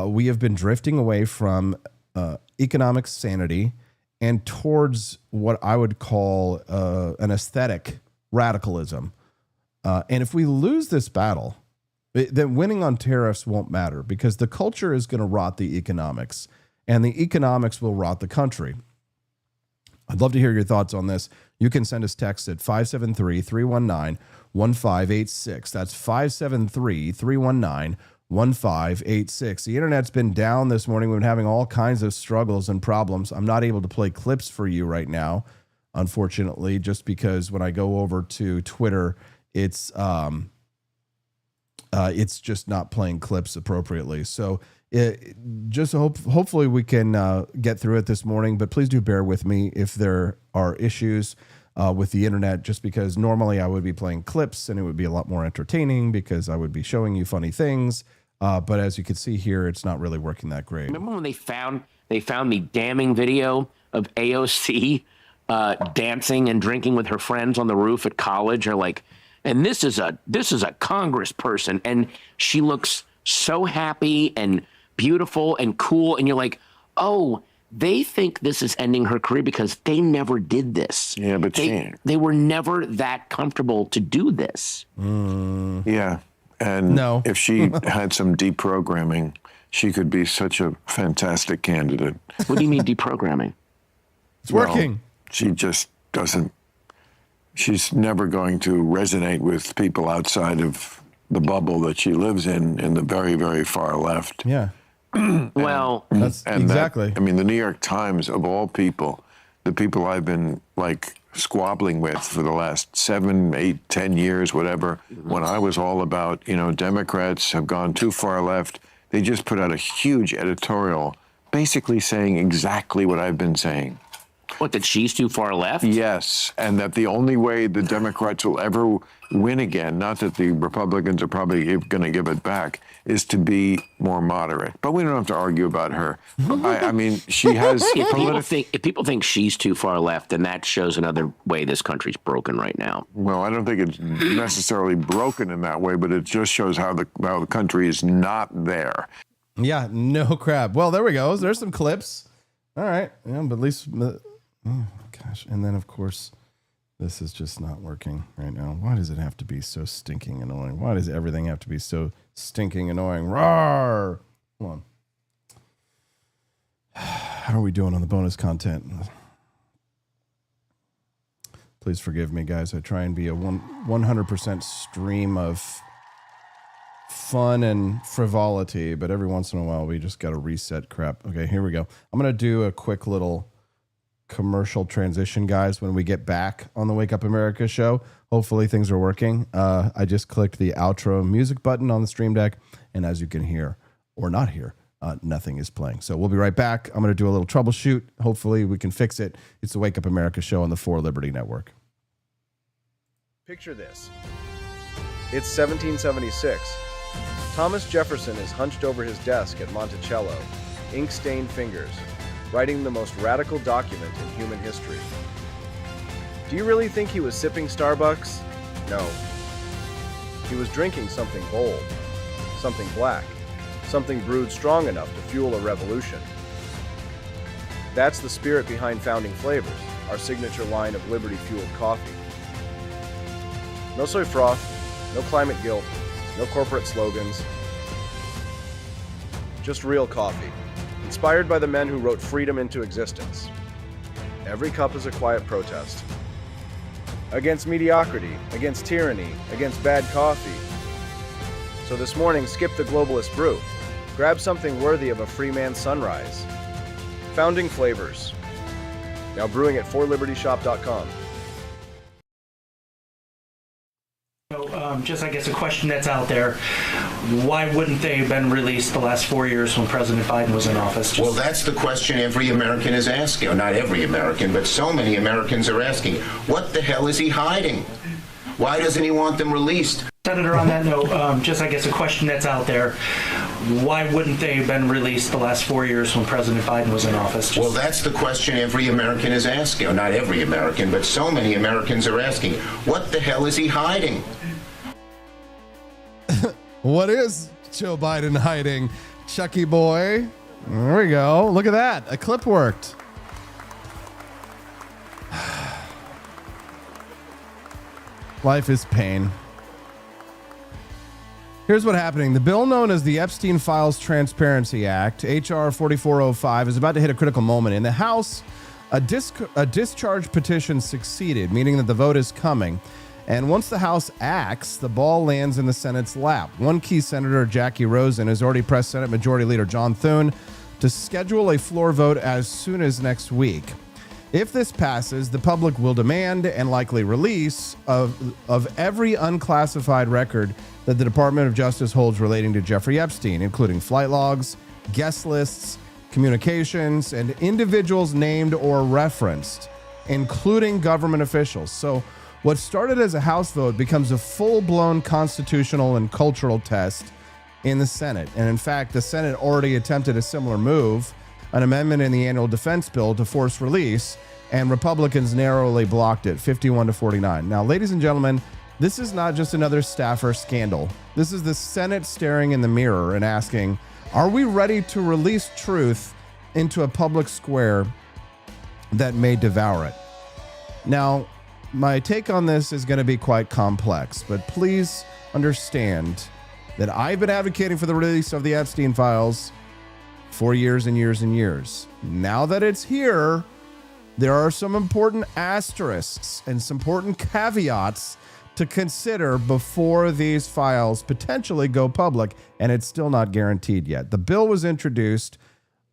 We have been drifting away from economic sanity and towards what I would call an aesthetic radicalism. And if we lose this battle, then winning on tariffs won't matter because the culture is going to rot the economics and the economics will rot the country. I'd love to hear your thoughts on this. You can send us text at 573-319-1586. That's 573-319-1586. The internet's been down this morning. We've been having all kinds of struggles and problems. I'm not able to play clips for you right now. unfortunately, just because when I go over to Twitter, it's just not playing clips appropriately. So hopefully we can get through it this morning, but please do bear with me if there are issues with the internet, just because normally I would be playing clips and it would be a lot more entertaining because I would be showing you funny things. But as you can see here, it's not really working that great. Remember when they found the damning video of AOC dancing and drinking with her friends on the roof at college? Or like, and this is a congressperson, and she looks so happy and beautiful and cool, and you're like, oh, they think this is ending her career because they never did this. Yeah, but they were never that comfortable to do this. Yeah. And No. if she had some deprogramming, she could be such a fantastic candidate. What do you mean deprogramming? It's working. She just doesn't, she's never going to resonate with people outside of the bubble that she lives in the very, very far left. Yeah. Well, That's exactly. The New York Times, of all people, the people I've been like squabbling with for the last 7, 8, 10 years, whatever, when I was all about, Democrats have gone too far left, they just put out a huge editorial basically saying exactly what I've been saying. what, that she's too far left? Yes, and that the only way the Democrats will ever win again, not that the Republicans are probably going to give it back, is to be more moderate. But we don't have to argue about her. I mean, she has... If people think she's too far left, then that shows another way this country's broken right now. Well, I don't think it's necessarily broken in that way, but it just shows how the country is not there. Yeah, no crap. Well, there we go. There's some clips. All right. Yeah, but at least... Oh, gosh. And then, of course, this is just not working right now. Why does it have to be so stinking annoying? Why does everything have to be so stinking annoying? Roar! Hold on. How are we doing on the bonus content? Please forgive me, guys. I try and be a 100% stream of fun and frivolity, but every once in a while we just got to reset crap. Okay, here we go. I'm going to do a quick little commercial transition, guys, when we get back on the Wake Up America show. Hopefully things are working. I just clicked the outro music button on the Stream Deck, and as you can hear or not hear, nothing is playing. So we'll be right back. I'm going to do a little troubleshoot. Hopefully we can fix it. It's the Wake Up America show on the 4 Liberty Network. Picture this. It's 1776. Thomas Jefferson is hunched over his desk at Monticello, ink-stained fingers, writing the most radical document in human history. Do you really think he was sipping Starbucks? No. He was drinking something bold, something black, something brewed strong enough to fuel a revolution. That's the spirit behind Founding Flavors, our signature line of liberty-fueled coffee. No soy froth, no climate guilt, no corporate slogans. Just real coffee, inspired by the men who wrote freedom into existence. Every cup is a quiet protest. Against mediocrity, against tyranny, against bad coffee. So this morning, skip the globalist brew. Grab something worthy of a free man's sunrise. Founding Flavors. Now brewing at 4libertyshop.com. Just, I guess, a question that's out there. Why wouldn't they have been released the last 4 years when President Biden was in office? Well, that's the question every American is asking. Or not every American, but so many Americans are asking. What the hell is he hiding? Why doesn't he want them released? Senator, on that note, just, I guess, a question that's out there. Why wouldn't they have been released the last 4 years when President Biden was in office? Well, that's the question every American is asking. Or not every American, but so many Americans are asking. What the hell is he hiding? What is Joe Biden hiding? Chucky boy. There we go. Look at that. A clip worked. Life is pain. Here's what's happening. The bill known as the Epstein Files Transparency Act, H.R. 4405, is about to hit a critical moment. In the House, a discharge petition succeeded, meaning that the vote is coming. And once the House acts, the ball lands in the Senate's lap. One key senator, Jackie Rosen, has already pressed Senate Majority Leader John Thune to schedule a floor vote as soon as next week. If this passes, the public will demand and likely release of every unclassified record that the Department of Justice holds relating to Jeffrey Epstein, including flight logs, guest lists, communications, and individuals named or referenced, including government officials. So what started as a House vote becomes a full-blown constitutional and cultural test in the Senate. And in fact, the Senate already attempted a similar move, an amendment in the annual defense bill to force release, and Republicans narrowly blocked it, 51-49. Now, ladies and gentlemen, this is not just another staffer scandal. This is the Senate staring in the mirror and asking, are we ready to release truth into a public square that may devour it? Now, my take on this is going to be quite complex, but please understand that I've been advocating for the release of the Epstein files for years and years and years. Now that it's here, there are some important asterisks and some important caveats to consider before these files potentially go public, and it's still not guaranteed yet. The bill was introduced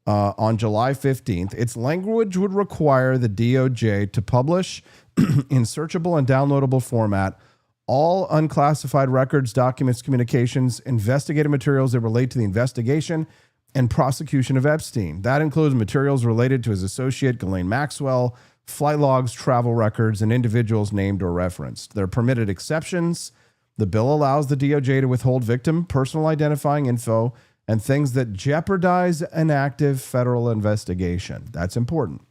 on July 15th. Its language would require the DOJ to publish in searchable and downloadable format all unclassified records, documents, communications, investigative materials that relate to the investigation and prosecution of Epstein. That includes materials related to his associate, Ghislaine Maxwell, flight logs, travel records, and individuals named or referenced. There are permitted exceptions. The bill allows the DOJ to withhold victim personal identifying info and things that jeopardize an active federal investigation. That's important.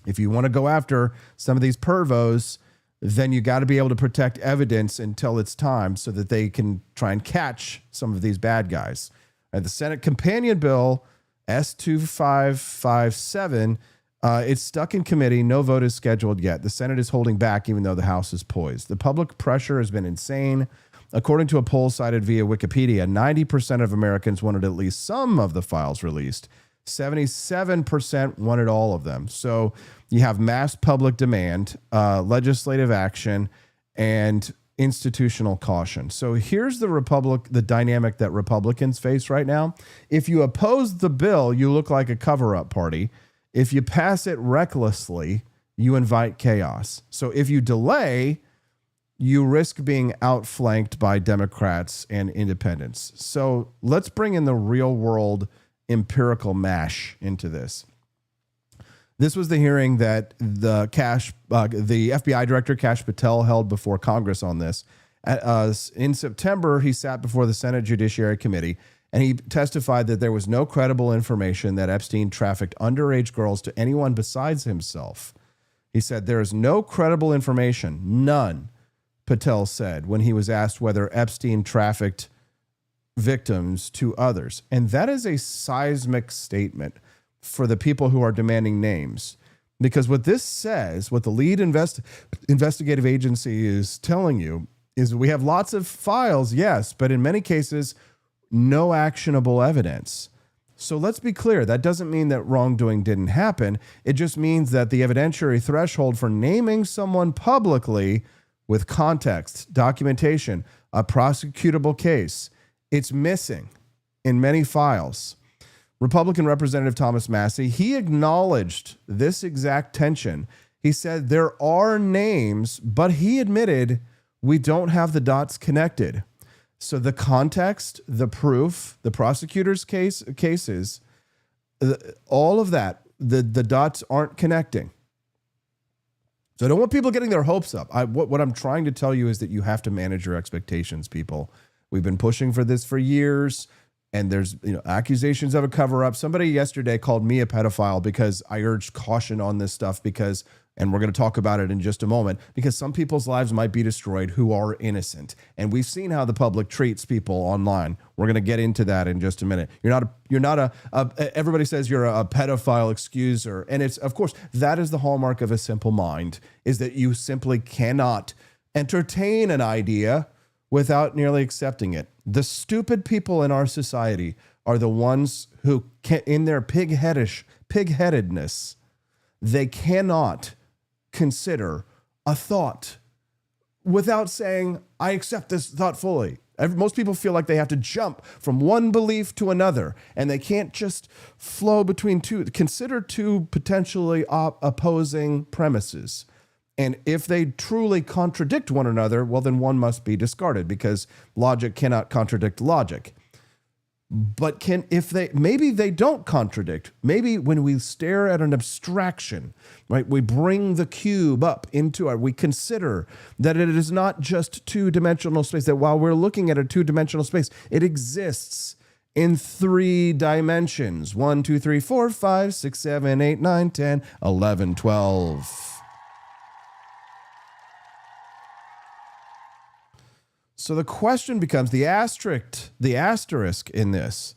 If you want to go after some of these pervos, then you got to be able to protect evidence until it's time so that they can try and catch some of these bad guys. And the Senate companion bill, S2557, it's stuck in committee. No vote is scheduled yet. The Senate is holding back even though the House is poised. The public pressure has been insane. According to a poll cited via Wikipedia, 90% of Americans wanted at least some of the files released. 77% wanted all of them. So you have mass public demand, legislative action, and institutional caution. So here's the dynamic that Republicans face right now. If you oppose the bill, you look like a cover-up party. If you pass it recklessly, you invite chaos. So if you delay, you risk being outflanked by Democrats and independents. So let's bring in the real world empirical mash into this. This was the hearing that the FBI director, Kash Patel, held before Congress on this. In September, he sat before the Senate Judiciary Committee, and he testified that there was no credible information that Epstein trafficked underage girls to anyone besides himself. He said, there is no credible information, none, Patel said, when he was asked whether Epstein trafficked victims to others. And that is a seismic statement for the people who are demanding names. Because what this says, what the lead investigative agency is telling you, is we have lots of files, yes, but in many cases, no actionable evidence. So let's be clear, that doesn't mean that wrongdoing didn't happen. It just means that the evidentiary threshold for naming someone publicly with context, documentation, a prosecutable case, it's missing in many files. Republican Representative Thomas Massie, he acknowledged this exact tension. He said there are names, but he admitted we don't have the dots connected. So the context, the proof, the prosecutor's cases, all of that, the dots aren't connecting. So I don't want people getting their hopes up. What I'm trying to tell you is that you have to manage your expectations, people. We've been pushing for this for years, and there's accusations of a cover-up. Somebody yesterday called me a pedophile because I urged caution on this stuff and we're going to talk about it in just a moment, because some people's lives might be destroyed who are innocent. And we've seen how the public treats people online. We're going to get into that in just a minute. Everybody says you're a pedophile excuser. And it's, of course, that is the hallmark of a simple mind, is that you simply cannot entertain an idea without nearly accepting it. The stupid people in our society are the ones who, in their pig-headedness, they cannot consider a thought without saying, I accept this thought fully. Most people feel like they have to jump from one belief to another, and they can't just flow between two. Consider two potentially opposing premises. And if they truly contradict one another, well, then one must be discarded because logic cannot contradict logic. But maybe they don't contradict. Maybe when we stare at an abstraction, right, we bring the cube up into we consider that it is not just two-dimensional space, that while we're looking at a two-dimensional space, it exists in 3 dimensions. 1, 2, 3, 4, 5, 6, 7, 8, 9, 10, 11, 12. So the question becomes, the asterisk in this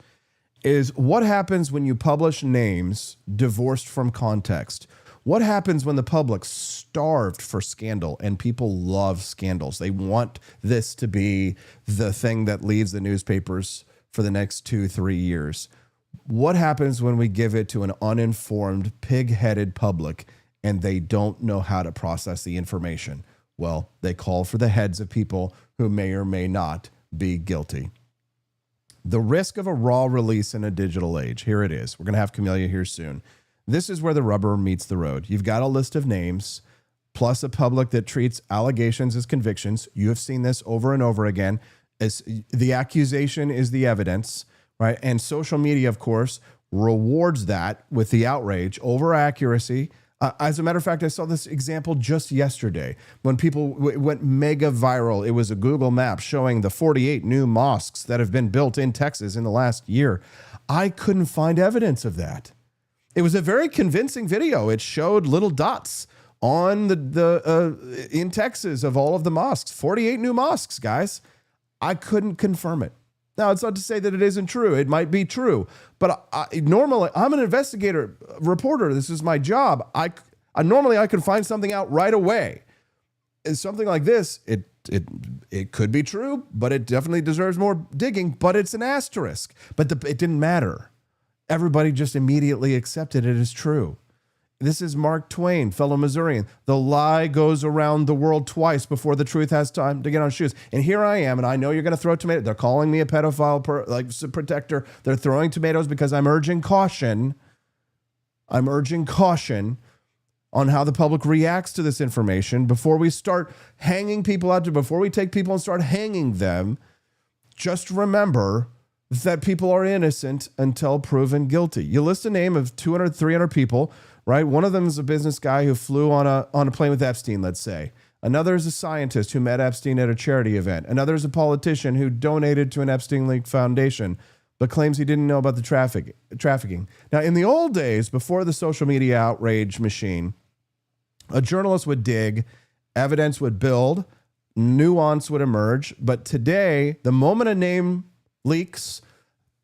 is, what happens when you publish names divorced from context? What happens when the public starved for scandal, and people love scandals? They want this to be the thing that leads the newspapers for the next 2-3 years. What happens when we give it to an uninformed, pig-headed public and they don't know how to process the information? Well, they call for the heads of people who may or may not be guilty. The risk of a raw release in a digital age. Here it is. We're going to have Camellia here soon. This is where the rubber meets the road. You've got a list of names, plus a public that treats allegations as convictions. You have seen this over and over again. As the accusation is the evidence, right? And social media, of course, rewards that with the outrage over accuracy. As a matter of fact, I saw this example just yesterday when people went mega viral. It was a Google map showing the 48 new mosques that have been built in Texas in the last year. I couldn't find evidence of that. It was a very convincing video. It showed little dots on in Texas of all of the mosques. 48 new mosques, guys. I couldn't confirm it. Now, it's not to say that it isn't true. It might be true. But normally, I'm an investigator, reporter. This is my job. I could find something out right away. And something like this, it could be true, but it definitely deserves more digging. But it's an asterisk. But it didn't matter. Everybody just immediately accepted it as true. This is Mark Twain, fellow Missourian. The lie goes around the world twice before the truth has time to get on shoes. And here I am, and I know you're going to throw tomatoes. They're calling me a pedophile protector. They're throwing tomatoes because I'm urging caution. I'm urging caution on how the public reacts to this information before we start hanging people out, before we take people and start hanging them. Just remember that people are innocent until proven guilty. You list a name of 200, 300 people, right? One of them is a business guy who flew on a plane with Epstein, let's say. Another is a scientist who met Epstein at a charity event. Another is a politician who donated to an Epstein-linked foundation, but claims he didn't know about the trafficking. Now, in the old days, before the social media outrage machine, a journalist would dig, evidence would build, nuance would emerge. But today, the moment a name leaks,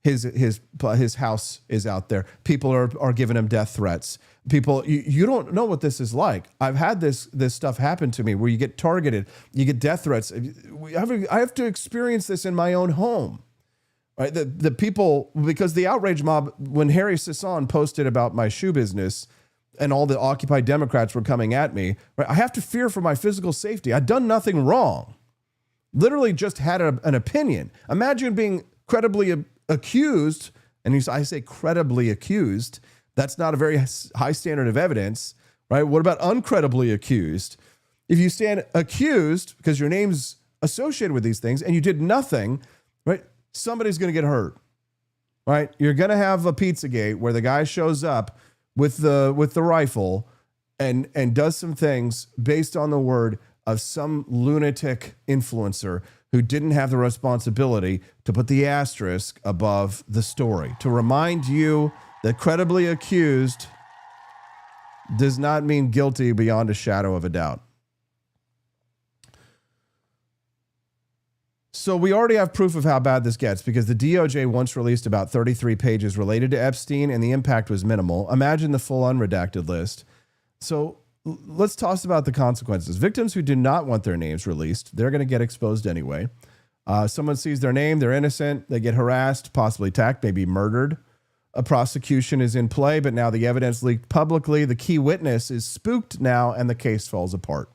his house is out there. People are giving him death threats. People, you don't know what this is like. I've had this stuff happen to me where you get targeted, you get death threats. I have to experience this in my own home. Right? The people, because the outrage mob, when Harry Sisson posted about my shoe business and all the Occupy Democrats were coming at me, right, I have to fear for my physical safety. I'd done nothing wrong. Literally just had an opinion. Imagine being credibly accused, and I say credibly accused. That's not a very high standard of evidence, right? What about uncredibly accused? If you stand accused because your name's associated with these things and you did nothing, right? Somebody's going to get hurt, right? You're going to have a Pizzagate where the guy shows up with the rifle and does some things based on the word of some lunatic influencer who didn't have the responsibility to put the asterisk above the story, to remind you that credibly accused does not mean guilty beyond a shadow of a doubt. So we already have proof of how bad this gets because the DOJ once released about 33 pages related to Epstein and the impact was minimal. Imagine the full unredacted list. So let's toss about the consequences. Victims who do not want their names released, they're going to get exposed anyway. Someone sees their name, they're innocent, they get harassed, possibly attacked, maybe murdered. A prosecution is in play, but now the evidence leaked publicly. The key witness is spooked now, and the case falls apart.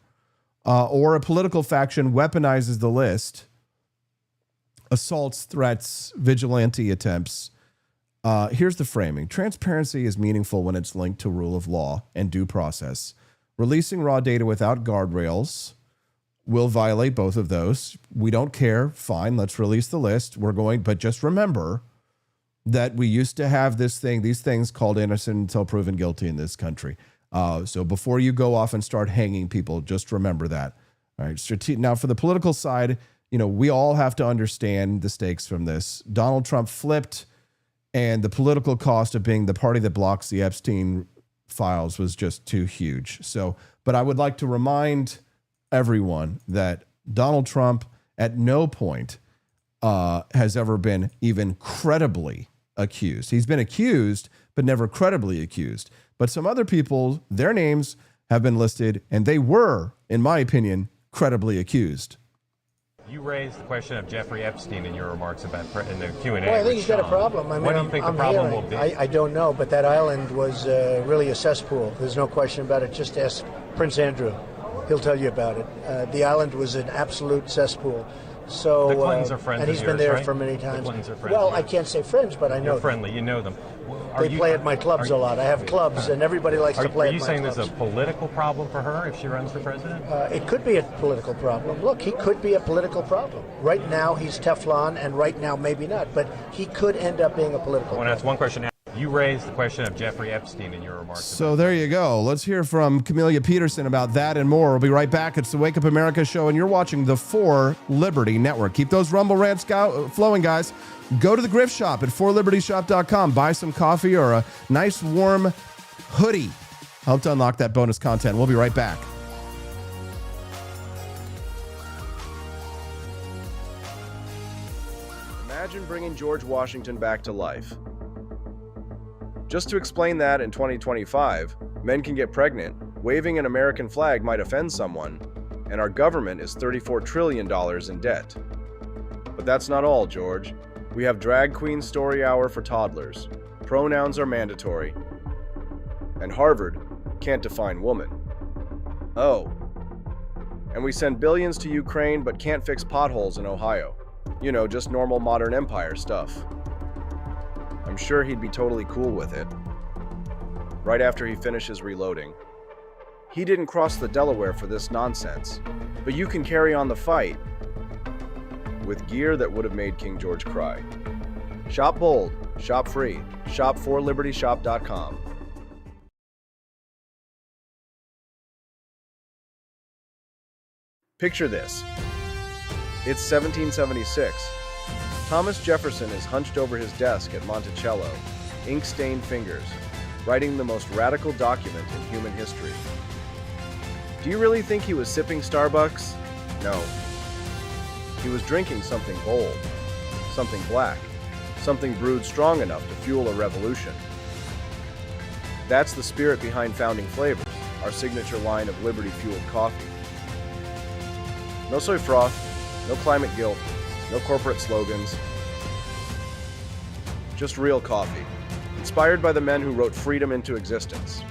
Or a political faction weaponizes the list assaults, threats, vigilante attempts. Here's the framing. Transparency is meaningful when it's linked to rule of law and due process. Releasing raw data without guardrails will violate both of those. We don't care. Fine, let's release the list. But just remember that we used to have these things called innocent until proven guilty in this country. So before you go off and start hanging people, just remember that. All right. Now, for the political side, we all have to understand the stakes from this. Donald Trump flipped, and the political cost of being the party that blocks the Epstein files was just too huge. But I would like to remind everyone that Donald Trump at no point has ever been even credibly accused. He's been accused, but never credibly accused. But some other people, their names have been listed, and they were, in my opinion, credibly accused. You raised the question of Jeffrey Epstein in your remarks about in the Q&A. Well, I think he's got a problem. I mean, what do you think the problem will be? I don't know, but that island was really a cesspool. There's no question about it. Just ask Prince Andrew. He'll tell you about it. The island was an absolute cesspool. So, the Clintons are friends and he's of been yours, there right? for many times. The Clintons are friends. Well, I can't say friends, but I know You're friendly. You know them. They play at my clubs a lot. I have clubs, and everybody likes to play at my clubs. Are you saying there's a political problem for her if she runs for president? It could be a political problem. Look, he could be a political problem. Right now, he's Teflon, and right now, maybe not. But he could end up being a political problem. That's one question. You raised the question of Jeffrey Epstein in your remarks. So there you go. Let's hear from Camellia Peterson about that and more. We'll be right back. It's the Wake Up America show, and you're watching the For Liberty Network. Keep those Rumble rants flowing, guys. Go to the Grift Shop at forlibertyshop.com. Buy some coffee or a nice warm hoodie. Help to unlock that bonus content. We'll be right back. Imagine bringing George Washington back to life. Just to explain that in 2025, men can get pregnant, waving an American flag might offend someone, and our government is $34 trillion in debt. But that's not all, George. We have Drag Queen Story Hour for toddlers. Pronouns are mandatory. And Harvard can't define woman. Oh. And we send billions to Ukraine but can't fix potholes in Ohio. Just normal modern empire stuff. I'm sure he'd be totally cool with it. Right after he finishes reloading. He didn't cross the Delaware for this nonsense, but you can carry on the fight with gear that would have made King George cry. Shop bold, shop free, shop forlibertyshop.com. Picture this. It's 1776. Thomas Jefferson is hunched over his desk at Monticello, ink-stained fingers, writing the most radical document in human history. Do you really think he was sipping Starbucks? No. He was drinking something bold, something black, something brewed strong enough to fuel a revolution. That's the spirit behind Founding Flavors, our signature line of liberty-fueled coffee. No soy froth, no climate guilt, no corporate slogans. Just real coffee, inspired by the men who wrote freedom into existence.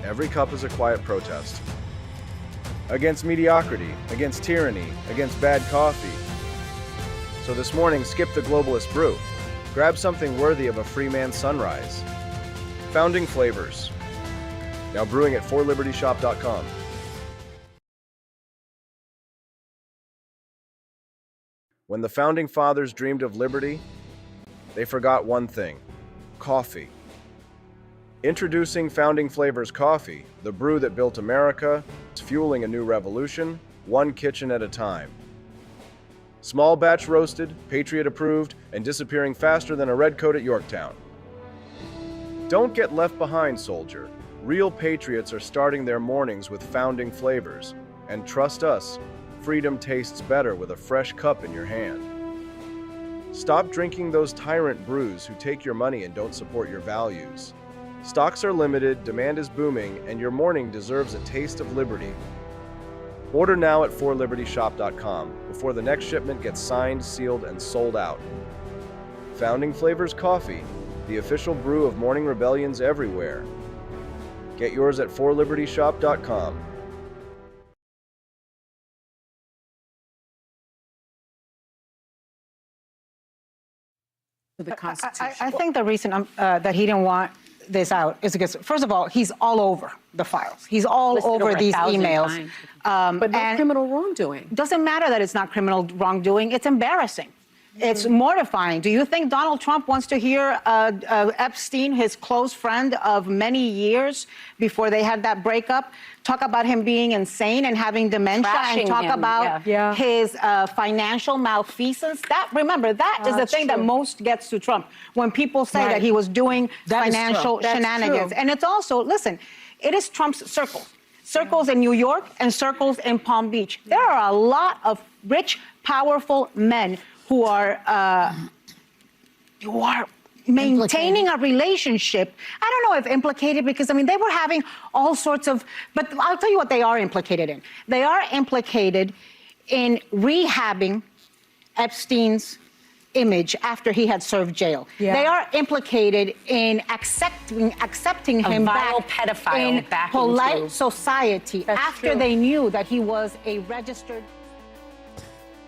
Every cup is a quiet protest. Against mediocrity, against tyranny, against bad coffee. So this morning, skip the globalist brew. Grab something worthy of a free man's sunrise. Founding Flavors. Now brewing at forlibertyshop.com. When the Founding Fathers dreamed of liberty, they forgot one thing: coffee. Introducing Founding Flavors Coffee, the brew that built America, is fueling a new revolution, one kitchen at a time. Small batch roasted, Patriot approved, and disappearing faster than a redcoat at Yorktown. Don't get left behind, soldier. Real patriots are starting their mornings with Founding Flavors. And trust us, freedom tastes better with a fresh cup in your hand. Stop drinking those tyrant brews who take your money and don't support your values. Stocks are limited, demand is booming, and your morning deserves a taste of liberty. Order now at forlibertyshop.com before the next shipment gets signed, sealed, and sold out. Founding Flavors Coffee, the official brew of morning rebellions everywhere. Get yours at forlibertyshop.com. the Constitution. I think the reason that he didn't want this out is because, first of all, he's all over the files. He's all over these emails. But no criminal wrongdoing. Doesn't matter that it's not criminal wrongdoing. It's embarrassing. It's mortifying. Do you think Donald Trump wants to hear Epstein, his close friend of many years before they had that breakup, talk about him being insane and having dementia and talk about his financial malfeasance? Remember, that is the thing that most gets to Trump when people say that he was doing financial shenanigans. And it's also, listen, it is Trump's circles. Circles in New York and circles in Palm Beach. There are a lot of rich, powerful men who are maintaining a relationship. I don't know if implicated, because, I mean, they were having all sorts of, but I'll tell you what they are implicated in. They are implicated in rehabbing Epstein's image after he had served jail. They are implicated in accepting him back in polite society after they knew that he was a registered.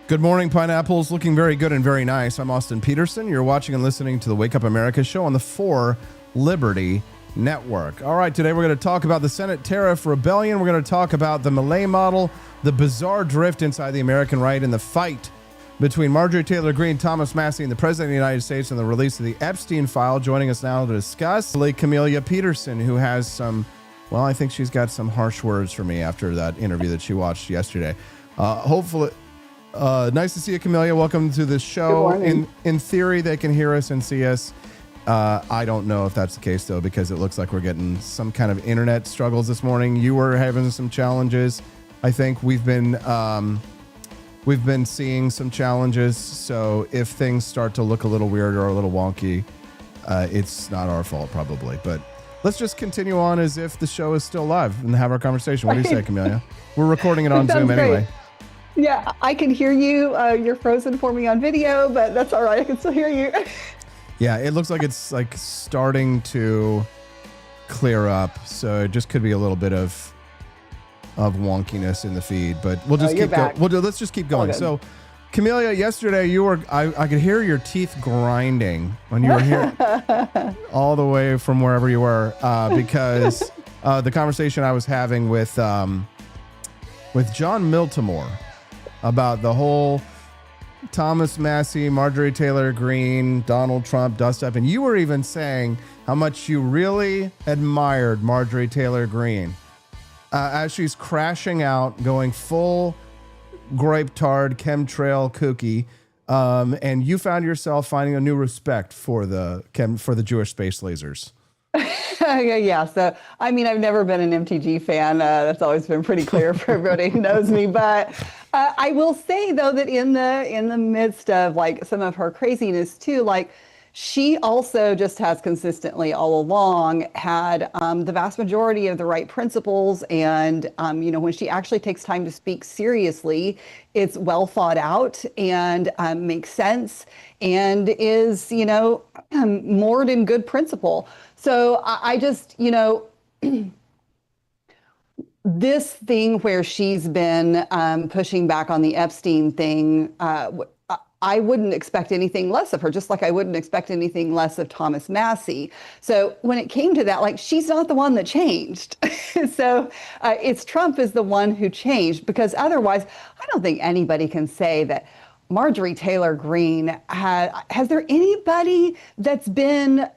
Good morning, Pineapples. Looking very good and very nice. I'm Austin Peterson. You're watching and listening to the Wake Up America show on the 4 Liberty Network. All right, today we're going to talk about the Senate tariff rebellion. We're going to talk about the Malay model, the bizarre drift inside the American right, and the fight between Marjorie Taylor Greene, Thomas Massie, and the President of the United States, and the release of the Epstein file. Joining us now to discuss, Camellia Peterson, who has some, well, I think she's got some harsh words for me after that interview that she watched yesterday. Hopefully... nice to see you, Camellia. Welcome to the show. In theory, they can hear us and see us. I don't know if that's the case, though, because it looks like we're getting some kind of internet struggles this morning. You were having some challenges. I think we've been seeing some challenges. So if things start to look a little weird or a little wonky, it's not our fault, probably. But let's just continue on as if the show is still live and have our conversation. What do you say, Camellia? We're recording it on Zoom anyway. Yeah, I can hear you. You're frozen for me on video, but that's all right. I can still hear you. Yeah, it looks like it's like starting to clear up. So it just could be a little bit of wonkiness in the feed, but we'll just keep going. Let's just keep going. So, Camellia, yesterday I could hear your teeth grinding when you were here, all the way from wherever you were, because the conversation I was having with John Miltimore about the whole Thomas Massie, Marjorie Taylor Greene, Donald Trump dust-up, and you were even saying how much you really admired Marjorie Taylor Greene as she's crashing out, going full grape tard, chemtrail kooky, and you found yourself finding a new respect for the Jewish space lasers. Yeah, so I mean, I've never been an MTG fan. That's always been pretty clear for everybody who knows me. But I will say, though, that in the midst of like some of her craziness too, like she also just has consistently all along had the vast majority of the right principles. And, when she actually takes time to speak seriously, it's well thought out and makes sense and is, moored in good principle. So I just, this thing where she's been pushing back on the Epstein thing, I wouldn't expect anything less of her, just like I wouldn't expect anything less of Thomas Massie. So when it came to that, like, she's not the one that changed. So it's Trump is the one who changed, because otherwise, I don't think anybody can say that Marjorie Taylor Greene has there anybody that's been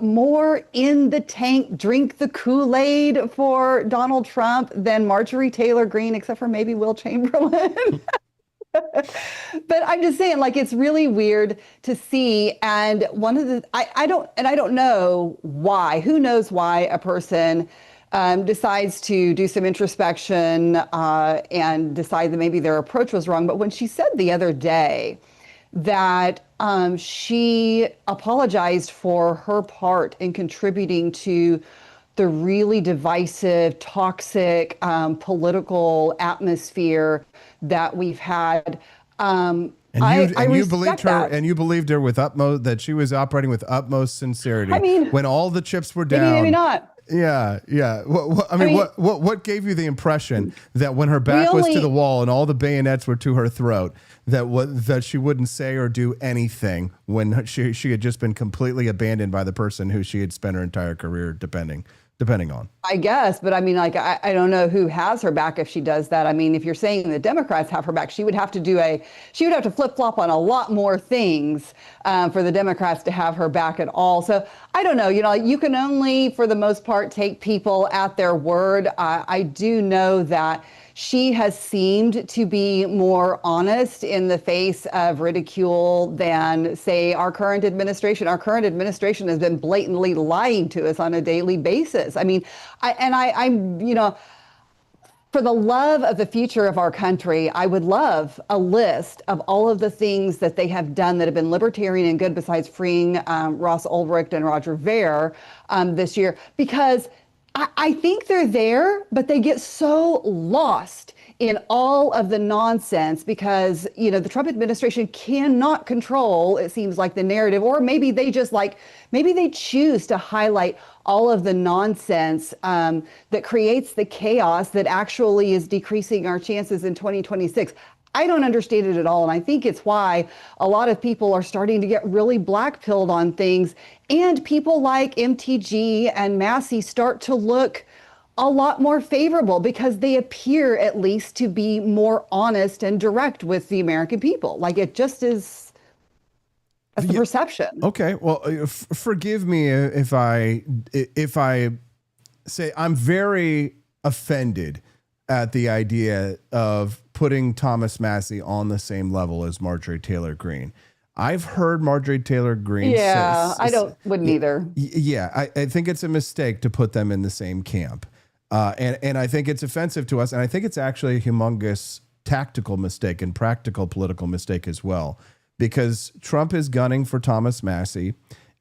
more in the tank, drink the Kool-Aid for Donald Trump than Marjorie Taylor Greene, except for maybe Will Chamberlain? But I'm just saying, like, it's really weird to see. And one of the, I don't know why, who knows why a person decides to do some introspection and decide that maybe their approach was wrong. But when she said the other day that she apologized for her part in contributing to the really divisive, toxic political atmosphere that we've had. And you believed her, and you believed her with utmost, that she was operating with utmost sincerity. I mean, when all the chips were down. Maybe not. Yeah. What gave you the impression that when her back was to the wall and all the bayonets were to her throat, that she wouldn't say or do anything when she had just been completely abandoned by the person who she had spent her entire career depending on? I guess, but I mean, like, I don't know who has her back if she does that. I mean, if you're saying the Democrats have her back, she would have to flip-flop on a lot more things for the Democrats to have her back at all. So I don't know, you can only, for the most part, take people at their word. I do know that she has seemed to be more honest in the face of ridicule than, say, our current administration. Our current administration has been blatantly lying to us on a daily basis. I mean, I'm for the love of the future of our country, I would love a list of all of the things that they have done that have been libertarian and good besides freeing Ross Ulbricht and Roger Ver this year, because I think they're there, but they get so lost in all of the nonsense because, the Trump administration cannot control, it seems like, the narrative, or maybe they just maybe they choose to highlight all of the nonsense that creates the chaos that actually is decreasing our chances in 2026. I don't understand it at all. And I think it's why a lot of people are starting to get really black-pilled on things. And people like MTG and Massie start to look a lot more favorable because they appear at least to be more honest and direct with the American people. Like, it just is, that's the perception. Okay. Well, forgive me if I say I'm very offended at the idea of putting Thomas Massie on the same level as Marjorie Taylor Greene. I've heard Marjorie Taylor Greene. Yeah, wouldn't either. Yeah, I think it's a mistake to put them in the same camp. And I think it's offensive to us. And I think it's actually a humongous tactical mistake and practical political mistake as well, because Trump is gunning for Thomas Massie.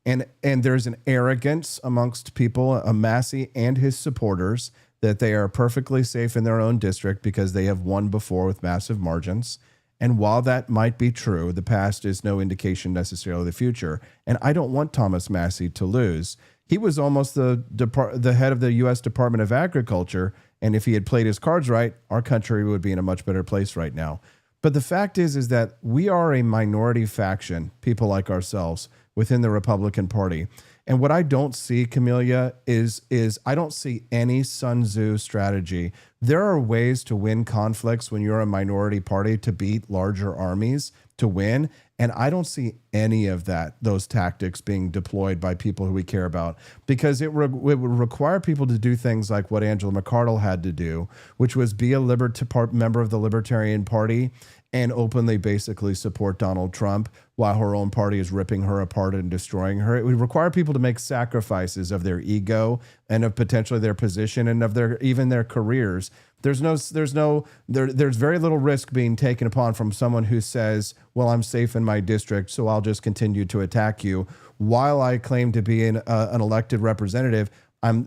And there's an arrogance amongst people, Massie and his supporters, that they are perfectly safe in their own district because they have won before with massive margins. And while that might be true, the past is no indication necessarily of the future. And I don't want Thomas Massie to lose. He was almost the head of the U.S. Department of Agriculture. And if he had played his cards right, our country would be in a much better place right now. But the fact is that we are a minority faction, people like ourselves, within the Republican Party. And what I don't see, Camellia, is I don't see any Sun Tzu strategy. There are ways to win conflicts when you're a minority party to beat larger armies, to win. And I don't see any of those tactics being deployed by people who we care about, because it would require people to do things like what Angela McArdle had to do, which was be a member of the Libertarian Party and openly basically support Donald Trump while her own party is ripping her apart and destroying her. It would require people to make sacrifices of their ego and of potentially their position and of even their careers. There's very little risk being taken upon from someone who says, well, I'm safe in my district, so I'll just continue to attack you. While I claim to be an elected representative,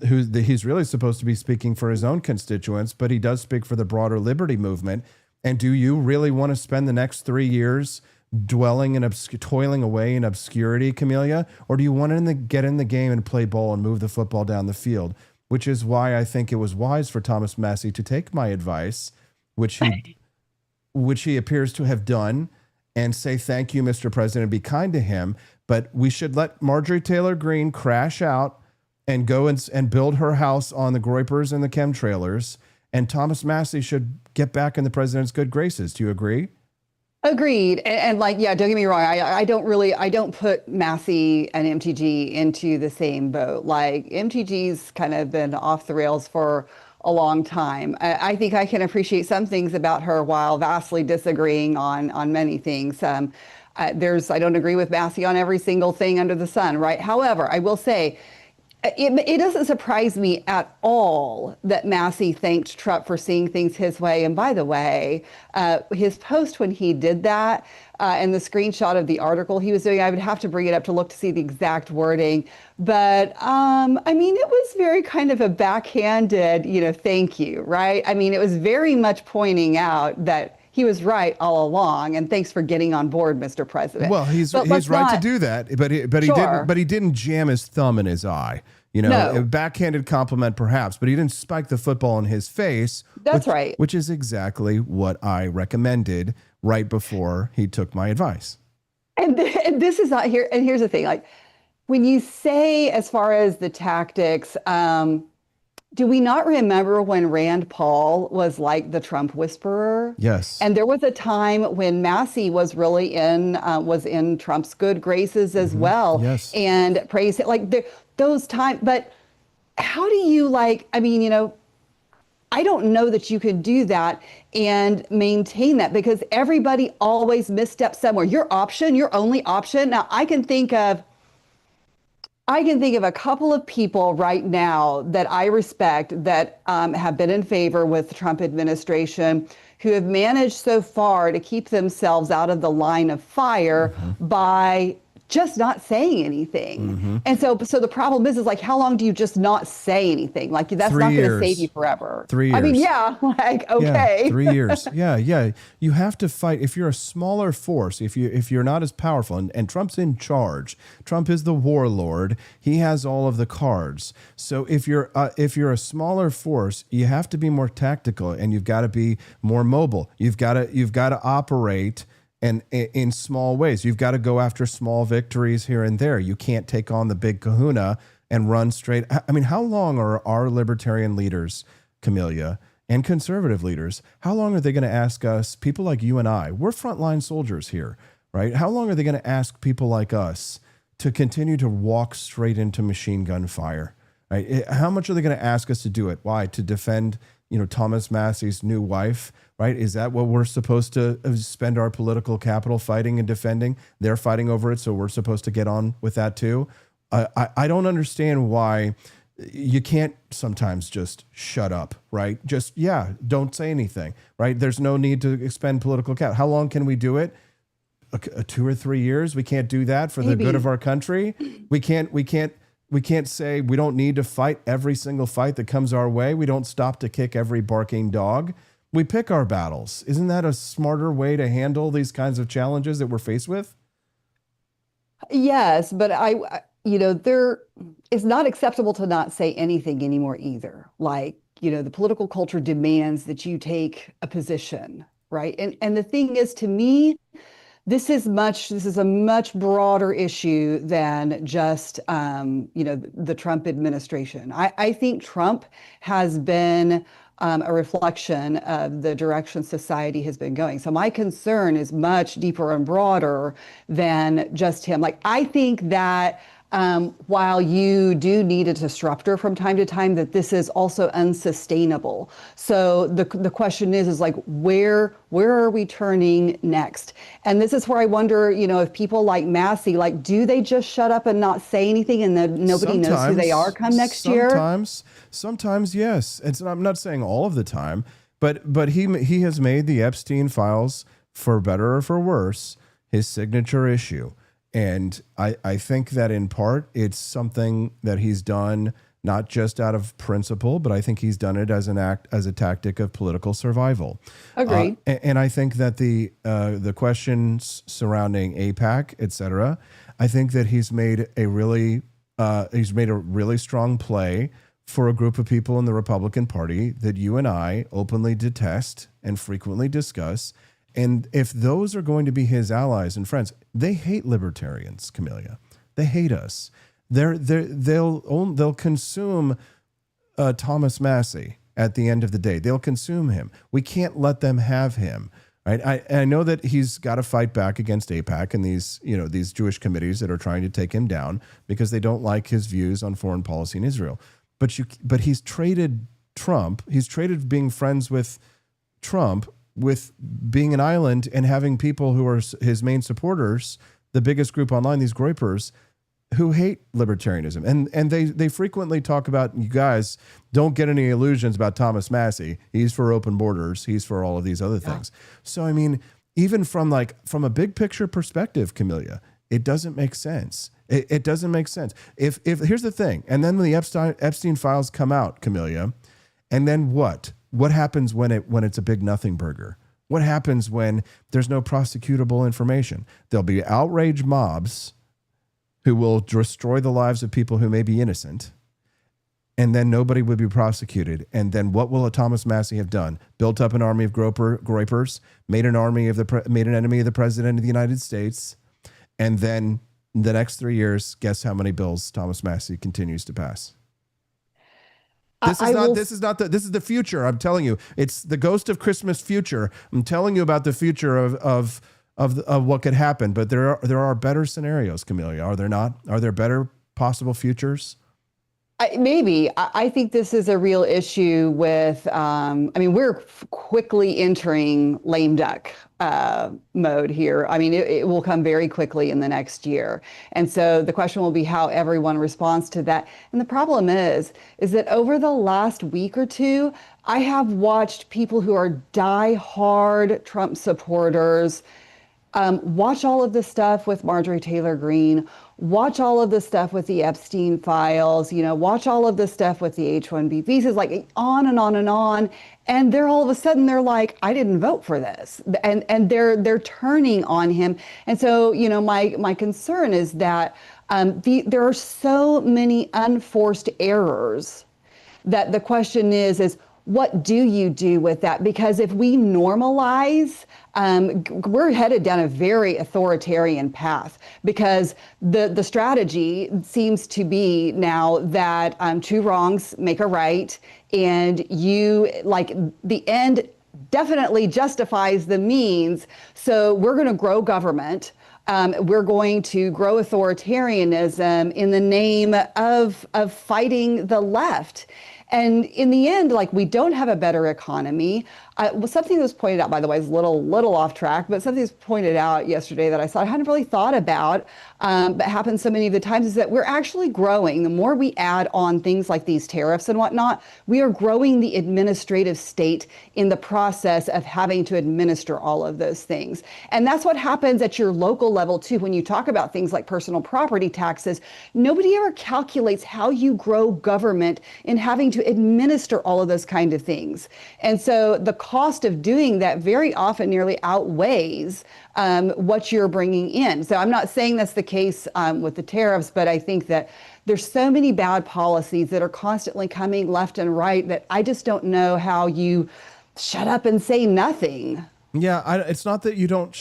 he's really supposed to be speaking for his own constituents, but he does speak for the broader liberty movement. And do you really want to spend the next 3 years toiling away in obscurity, Camellia? Or do you want to get in the game and play ball and move the football down the field? Which is why I think it was wise for Thomas Massie to take my advice, which he appears to have done, and say, thank you, Mr. President, and be kind to him. But we should let Marjorie Taylor Greene crash out and go and build her house on the Groypers and the chemtrailers. And Thomas Massie should get back in the president's good graces. Do you agree? Agreed. And don't get me wrong. I don't put Massie and MTG into the same boat. Like, MTG's kind of been off the rails for a long time. I think I can appreciate some things about her while vastly disagreeing on many things. I don't agree with Massie on every single thing under the sun, right? However, I will say, it doesn't surprise me at all that Massie thanked Trump for seeing things his way. And by the way, his post when he did that and the screenshot of the article he was doing, I would have to bring it up to look to see the exact wording. But it was very kind of a backhanded, thank you, right? I mean, it was very much pointing out that he was right all along, and thanks for getting on board, Mr. President. Well, he's right to do that, but he didn't jam his thumb in his eye. You know, No. a backhanded compliment perhaps, but he didn't spike the football in his face. That's right. Which is exactly what I recommended right before he took my advice. And this is not here. And here's the thing, like when you say, as far as the tactics, do we not remember when Rand Paul was like the Trump whisperer? Yes. And there was a time when Massie was really in Trump's good graces as well. Yes. And praised it, like those times. But how do you I don't know that you can do that and maintain that, because everybody always missteps somewhere. Your only option. Now I can think of a couple of people right now that I respect that have been in favor with the Trump administration, who have managed so far to keep themselves out of the line of fire by just not saying anything. And so the problem is like, how long do you just not say anything? Like, that's 3 not going to years. save you forever. 3 years. I mean, yeah, like, okay. Yeah, 3 years. Yeah. You have to fight. If you're a smaller force, if you're not as powerful, and Trump's in charge, Trump is the warlord. He has all of the cards. So if you're a smaller force, you have to be more tactical, and you've got to be more mobile. You've got to operate. And in small ways, you've got to go after small victories here and there. You can't take on the big kahuna and run straight. I mean, how long are our libertarian leaders, Camellia, and conservative leaders, how long are they going to ask us, people like you and I, we're frontline soldiers here, right? How long are they going to ask people like us to continue to walk straight into machine gun fire, right? How much are they going to ask us to do it? Why? To defend, Thomas Massie's new wife, right? Is that what we're supposed to spend our political capital fighting and defending? They're fighting over it, so we're supposed to get on with that too. I don't understand why you can't sometimes just shut up, right? Just, don't say anything, right? There's no need to expend political capital. How long can we do it? 2 or 3 years? We can't do that for the good of our country. We can't say we don't need to fight every single fight that comes our way. We don't stop to kick every barking dog. We pick our battles. Isn't that a smarter way to handle these kinds of challenges that we're faced with? Yes, but it's not acceptable to not say anything anymore either. Like, the political culture demands that you take a position, right? And the thing is, to me, this is a much broader issue than just, the Trump administration. I think Trump has been a reflection of the direction society has been going. So my concern is much deeper and broader than just him. Like, I think that while you do need a disruptor from time to time, that this is also unsustainable. So the question is like, where are we turning next? And this is where I wonder, if people like Massie, like, do they just shut up and not say anything, and then nobody knows who they are come next year? Sometimes, yes. I'm not saying all of the time, but he has made the Epstein files, for better or for worse, his signature issue. And I think that in part it's something that he's done not just out of principle, but I think he's done it as a tactic of political survival. Agreed. And I think that the questions surrounding AIPAC, et cetera, I think that he's made a really strong play for a group of people in the Republican Party that you and I openly detest and frequently discuss. And if those are going to be his allies and friends, they hate libertarians, Camellia. They hate us. They'll consume Thomas Massie at the end of the day. They'll consume him. We can't let them have him. Right? I know that he's got to fight back against AIPAC and these Jewish committees that are trying to take him down because they don't like his views on foreign policy in Israel. But he's traded Trump. He's traded being friends with Trump with being an island and having people who are his main supporters, the biggest group online, these groypers, who hate libertarianism. And they frequently talk about, you guys don't get any illusions about Thomas Massie. He's for open borders. He's for all of these other things. So, I mean, even from a big picture perspective, Camellia, it doesn't make sense. It doesn't make sense. If here's the thing, and then when the Epstein files come out, Camellia, and then what? What happens when it's a big nothing burger? What happens when there's no prosecutable information? There'll be outrage mobs who will destroy the lives of people who may be innocent. and then nobody would be prosecuted. And then what will a Thomas Massie have done? Built up an army of groypers, made an enemy of the president of the United States, and then in the next 3 years, guess how many bills Thomas Massie continues to pass? This is the future. I'm telling you, it's the ghost of Christmas future. I'm telling you about the future of what could happen. But there are better scenarios, Camellia. Are there not? Are there better possible futures? Maybe. I think this is a real issue with, we're quickly entering lame duck mode here. I mean, it will come very quickly in the next year. And so the question will be how everyone responds to that. And the problem is that over the last week or two, I have watched people who are diehard Trump supporters watch all of this stuff with Marjorie Taylor Greene, watch all of this stuff with the Epstein files, watch all of this stuff with the H-1B visas, like on and on and on. And they're all of a sudden, they're like, I didn't vote for this. And they're turning on him. And so, my concern is that there are so many unforced errors that the question is what do you do with that? Because if we normalize, we're headed down a very authoritarian path, because the strategy seems to be now that two wrongs make a right, and the end definitely justifies the means. So we're going to grow government. We're going to grow authoritarianism in the name of fighting the left. And in the end, we don't have a better economy. Something that was pointed out, by the way, is a little off track, but something was pointed out yesterday that I hadn't really thought about, but happens so many of the times, is that we're actually growing. The more we add on things like these tariffs and whatnot, we are growing the administrative state in the process of having to administer all of those things. And that's what happens at your local level too. When you talk about things like personal property taxes, nobody ever calculates how you grow government in having to administer all of those kind of things. And so the cost of doing that very often nearly outweighs what you're bringing in. So I'm not saying that's the case with the tariffs, but I think that there's so many bad policies that are constantly coming left and right that I just don't know how you shut up and say nothing. Yeah, it's not that you don't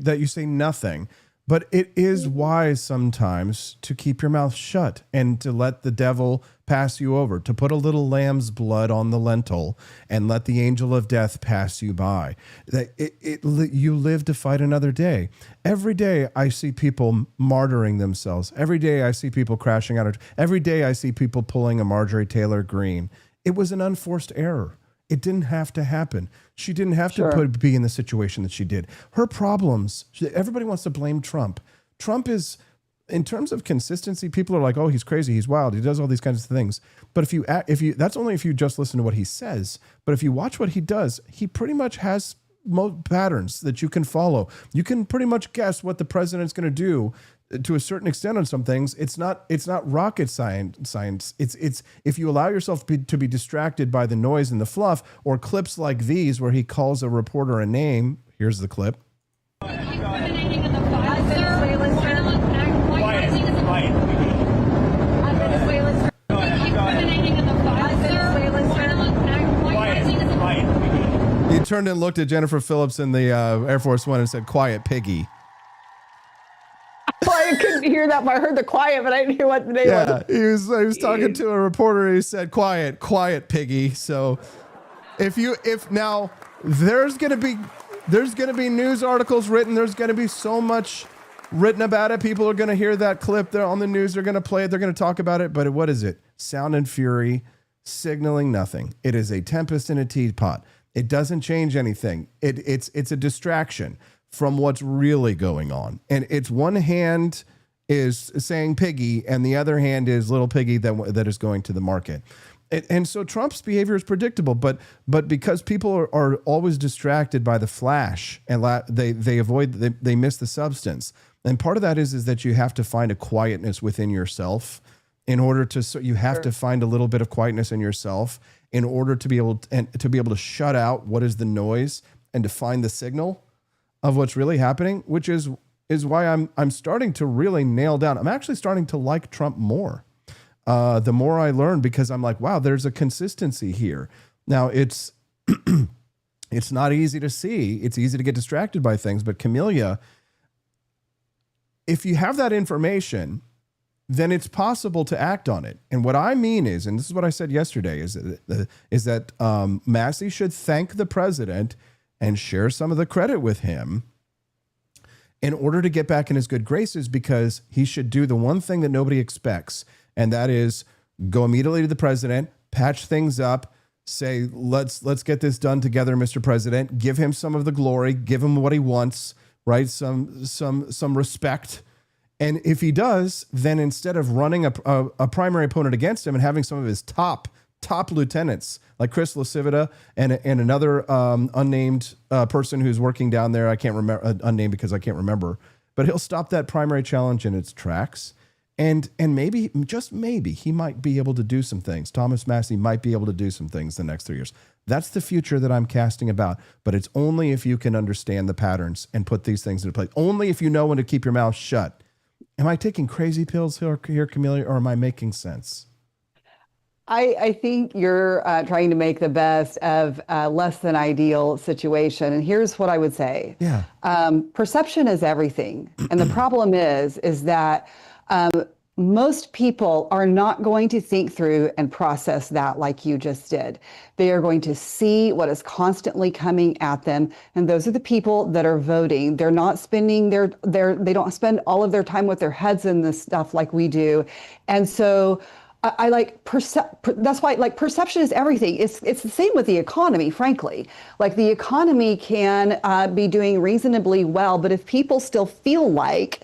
that you say nothing, but it is wise sometimes to keep your mouth shut and to let the devil pass you over, to put a little lamb's blood on the lentil and let the angel of death pass you by. You live to fight another day. Every day I see people martyring themselves. Every day I see people crashing out. Every day I see people pulling a Marjorie Taylor Greene. It was an unforced error. It didn't have to happen. She didn't have to be in the situation that she did. Her problems, everybody wants to blame Trump. Trump is, in terms of consistency, people are like, oh, he's crazy, he's wild, he does all these kinds of things. But if you that's only if you just listen to what he says. But if you watch what he does, he pretty much has patterns that you can follow. You can pretty much guess what the president's going to do to a certain extent on some things. It's not rocket science. It's if you allow yourself to be distracted by the noise and the fluff, or clips like these where he calls a reporter a name. Here's the clip. He turned and looked at Jennifer Phillips in the Air Force One and said, "Quiet, piggy." Well, I couldn't hear that, but I heard the quiet, but I didn't hear what the name was. He was talking to a reporter. He said, "Quiet, piggy." So, if now there's gonna be news articles written. There's gonna be so much written about it. People are gonna hear that clip. They're on the news. They're gonna play it. They're gonna talk about it. But what is it? Sound and fury, signaling nothing. It is a tempest in a teapot. It doesn't change anything. It's a distraction from what's really going on. And it's one hand is saying piggy and the other hand is little piggy that is going to the market. And so Trump's behavior is predictable, but because people are always distracted by the flash and they miss the substance. And part of that is that you have to find a quietness within yourself in order to, you have to find a little bit of quietness in yourself in order to be able to shut out what is the noise and to find the signal of what's really happening, which is why I'm starting to really nail down. I'm actually starting to like Trump more. the more I learn, because I'm like, wow, there's a consistency here. Now it's it's not easy to see. It's easy to get distracted by things, but Camellia, if you have that information, then it's possible to act on it. And what I mean is, and this is what I said yesterday, is that Massie should thank the president and share some of the credit with him in order to get back in his good graces, because he should do the one thing that nobody expects, and that is go immediately to the president, patch things up, say, let's get this done together, Mr. President, give him some of the glory, give him what he wants, right? Some respect. And if he does, then instead of running a primary opponent against him and having some of his top lieutenants like Chris LaCivita and another unnamed person who's working down there, I can't remember, unnamed because I can't remember, but he'll stop that primary challenge in its tracks. And maybe, just maybe, he might be able to do some things. Thomas Massie might be able to do some things the next 3 years. That's the future that I'm casting about. But it's only if you can understand the patterns and put these things into place. Only if you know when to keep your mouth shut. Am I taking crazy pills here, Camellia, or am I making sense? I think you're trying to make the best of a less than ideal situation. And here's what I would say. Yeah. Perception is everything. And the problem is that most people are not going to think through and process that like you just did. They are going to see what is constantly coming at them. And those are the people that are voting. They're not spending they don't spend all of their time with their heads in this stuff like we do. And so I like that's why like perception is everything. It's the same with the economy, frankly. Like the economy can be doing reasonably well, but if people still feel like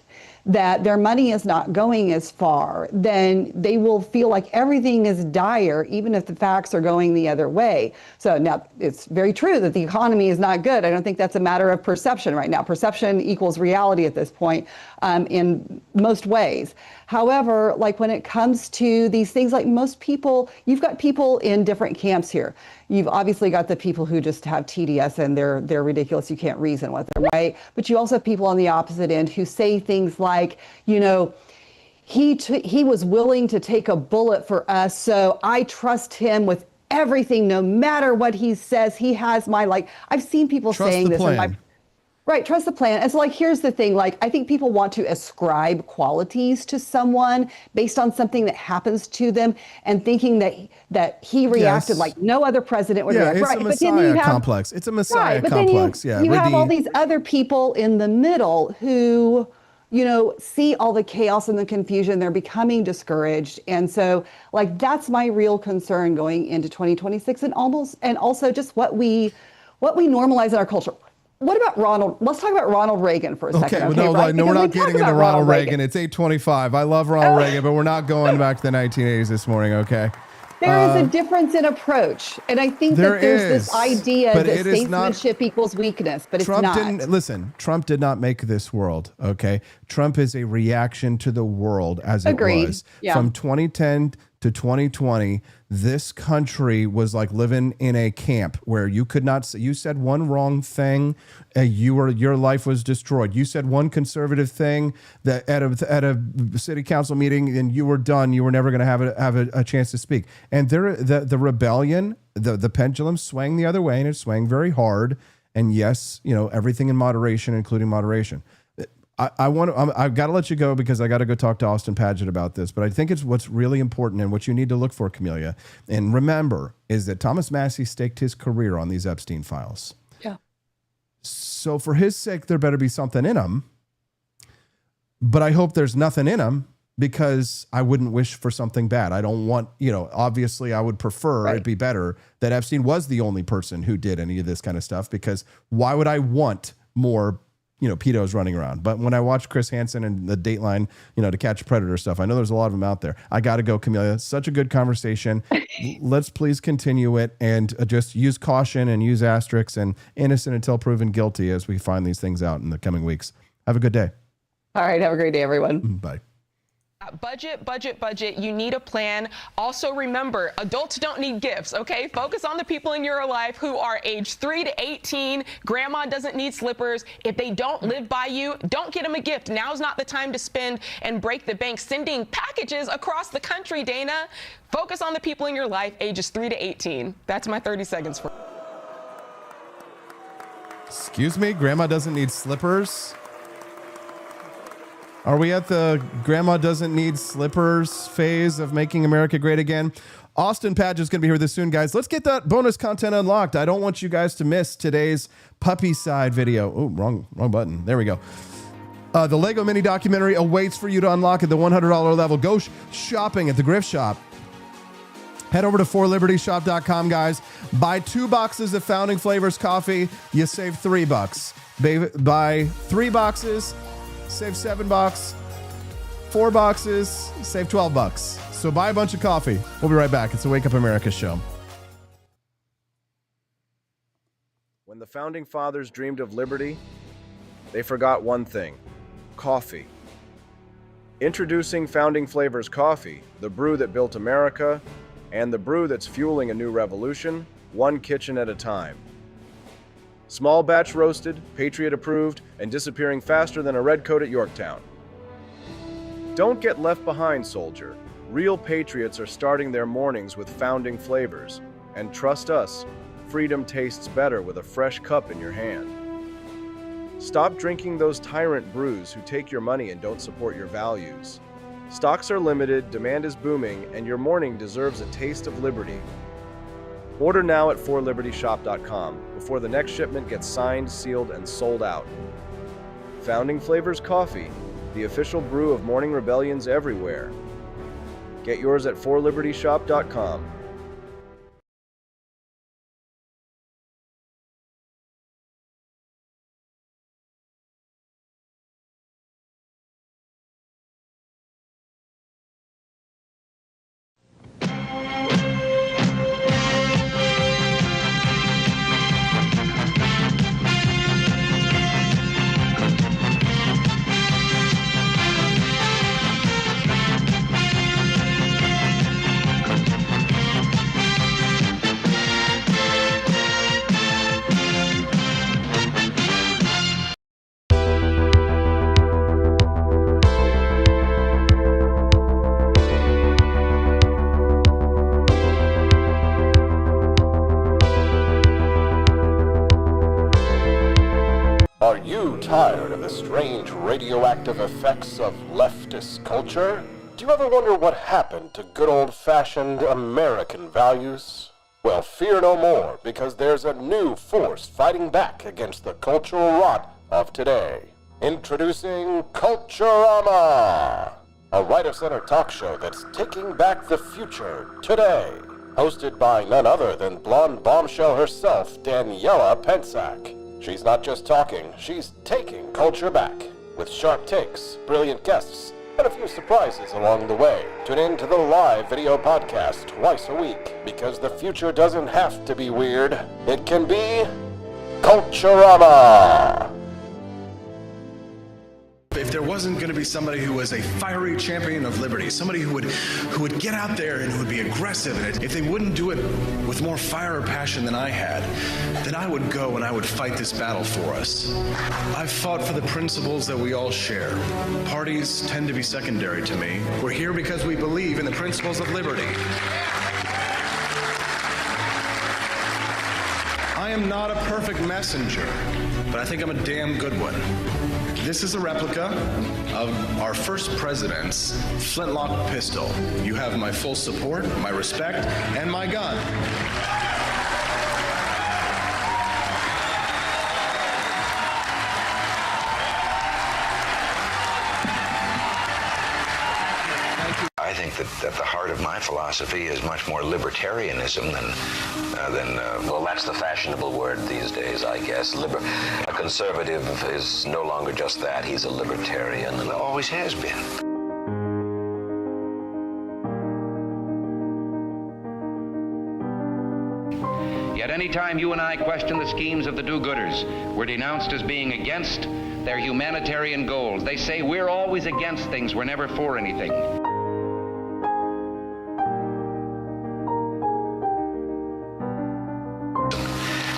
that their money is not going as far, then they will feel like everything is dire, even if the facts are going the other way. So now it's very true that the economy is not good. I don't think that's a matter of perception right now. Perception equals reality at this point in most ways. However, like when it comes to these things, like most people, you've got people in different camps here. You've obviously got the people who just have TDS and they're ridiculous. You can't reason with them, right? But you also have people on the opposite end who say things like, you know, he was willing to take a bullet for us, so I trust him with everything, no matter what he says. He has my, like, I've seen people saying this. Right, trust the plan. And so, like, here's the thing. Like, I think people want to ascribe qualities to someone based on something that happens to them, and thinking that he reacted like no other president would react. It's a Messiah complex. It's a Messiah complex. You have all these other people in the middle who, you know, see all the chaos and the confusion. They're becoming discouraged. And so, like, that's my real concern going into 2026, and also just what we normalize in our culture. What about Ronald? Let's talk about Ronald Reagan for a second. No, we're not getting into Ronald Reagan. It's 8:25. I love Ronald Reagan, but we're not going back to the 1980s this morning, okay? There is a difference in approach. And I think that there's this idea that statesmanship equals weakness, but Trump it's not. Trump did not make this world, okay? Trump is a reaction to the world as it was. Yeah. From 2010 to 2020, this country was like living in a camp where you could not say, you said one wrong thing, your life was destroyed. You said one conservative thing that at a city council meeting, and you were done. You were never going to have a chance to speak. And the rebellion, the pendulum swang the other way, and it swang very hard. And yes, you know, everything in moderation, including moderation. I've got to let you go because I got to go talk to Austin Padgett about this, but I think it's what's really important and what you need to look for, Camellia, and remember, is that Thomas Massie staked his career on these Epstein files. Yeah. So for his sake, there better be something in him, but I hope there's nothing in him, because I wouldn't wish for something bad. I don't want, you know, obviously I would prefer, it'd be better that Epstein was the only person who did any of this kind of stuff, because why would I want more, you know, pedos running around? But when I watch Chris Hansen and the Dateline, you know, To Catch a Predator stuff, I know there's a lot of them out there. I got to go, Camellia. Such a good conversation. Let's please continue it, and just use caution and use asterisks and innocent until proven guilty as we find these things out in the coming weeks. Have a good day. All right. Have a great day, everyone. Bye. Budget, budget, budget. You need a plan. Also remember, adults don't need gifts, okay? Focus on the people in your life who are age 3 to 18. Grandma doesn't need slippers. If they don't live by you, don't get them a gift. Now's not the time to spend and break the bank sending packages across the country, Dana. Focus on the people in your life, ages 3 to 18. That's my 30 seconds for. Excuse me, grandma doesn't need slippers? Are we at the grandma doesn't need slippers phase of making America great again? Austin Padgett's going to be here with us soon, guys. Let's get that bonus content unlocked. I don't want you guys to miss today's puppy side video. Oh, wrong button. There we go. The Lego mini documentary awaits for you to unlock at the $100 level. Go shopping at the Grift Shop. Head over to forlibertyshop.com, guys. Buy 2 boxes of Founding Flavors coffee. You save $3. Buy 3 boxes. Save $7. 4 boxes, save $12. So buy a bunch of coffee. We'll be right back. It's the Wake Up America show. When the Founding Fathers dreamed of liberty, they forgot one thing: coffee. Introducing Founding Flavors Coffee, the brew that built America, and the brew that's fueling a new revolution, one kitchen at a time. Small batch roasted, Patriot approved, and disappearing faster than a red coat at Yorktown. Don't get left behind, soldier. Real patriots are starting their mornings with Founding Flavors. And trust us, freedom tastes better with a fresh cup in your hand. Stop drinking those tyrant brews who take your money and don't support your values. Stocks are limited, demand is booming, and your morning deserves a taste of liberty. Order now at forlibertyshop.com before the next shipment gets signed, sealed, and sold out. Founding Flavors Coffee, the official brew of morning rebellions everywhere. Get yours at forlibertyshop.com. Are you tired of the strange radioactive effects of leftist culture? Do you ever wonder what happened to good old-fashioned American values? Well, fear no more, because there's a new force fighting back against the cultural rot of today. Introducing Culturama, a right-of-center talk show that's taking back the future today. Hosted by none other than blonde bombshell herself, Daniela Pensack. She's not just talking, she's taking culture back. With sharp takes, brilliant guests, and a few surprises along the way. Tune in to the live video podcast twice a week, because the future doesn't have to be weird. It can be Culturama. If there wasn't going to be somebody who was a fiery champion of liberty, somebody who would get out there and who would be aggressive, and if they wouldn't do it with more fire or passion than I had, then I would go and I would fight this battle for us. I've fought for the principles that we all share. Parties tend to be secondary to me. We're here because we believe in the principles of liberty. I am not a perfect messenger, but I think I'm a damn good one. This is a replica of our first president's flintlock pistol. You have my full support, my respect, and my gun. I think that the heart of my philosophy is much more libertarianism than well, that's the fashionable word these days, I guess. A conservative is no longer just that. He's a libertarian and always has been. Yet any time you and I question the schemes of the do-gooders, we're denounced as being against their humanitarian goals. They say we're always against things, we're never for anything.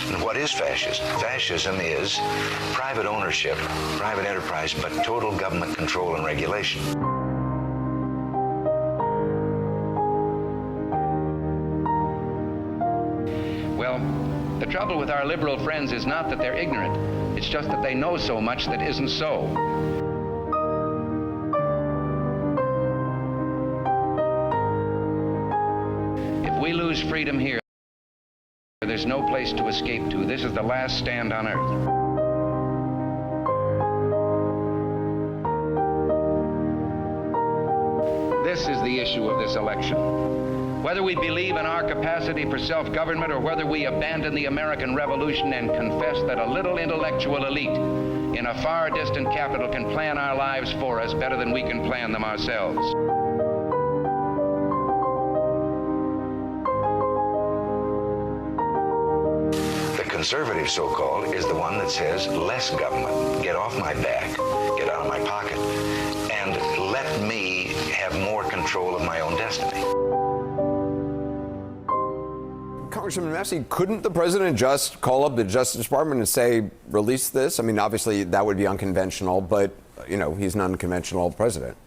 And what is fascism? Fascism is private ownership, private enterprise, but total government control and regulation. Well, the trouble with our liberal friends is not that they're ignorant. It's just that they know so much that isn't so. If we lose freedom here, there's no place to escape to. This is the last stand on earth. This is the issue of this election. Whether we believe in our capacity for self-government or whether we abandon the American Revolution and confess that a little intellectual elite in a far distant capital can plan our lives for us better than we can plan them ourselves. The conservative, so-called, is the one that says less government, get off my back, get out of my pocket, and let me have more control of my own destiny. Congressman Massie, couldn't the president just call up the Justice Department and say, release this? I mean, obviously that would be unconventional, but, you know, he's an unconventional president.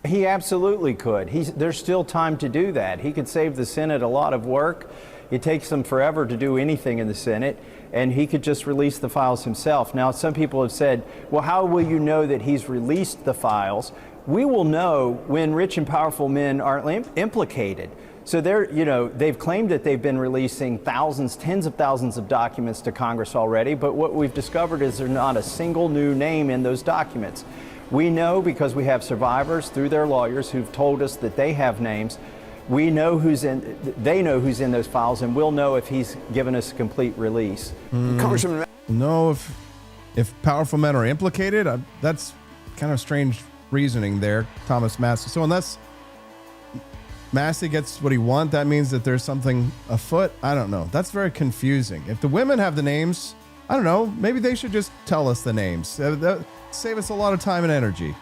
He absolutely could. There's still time to do that. He could save the Senate a lot of work. It takes them forever to do anything in the Senate, and he could just release the files himself. Now, some people have said, well, how will you know that he's released the files? We will know when rich and powerful men are implicated. So they've claimed that they've been releasing thousands, tens of thousands of documents to Congress already, but what we've discovered is there's not a single new name in those documents. We know because we have survivors through their lawyers who've told us that they have names. We know they know who's in those files, and we'll know if he's given us a complete release. Congressman, no, if powerful men are implicated, that's kind of strange reasoning there, Thomas Massie. So unless Massie gets what he wants, that means that there's something afoot. I don't know. That's very confusing. If the women have the names, I don't know. Maybe they should just tell us the names. That save us a lot of time and energy.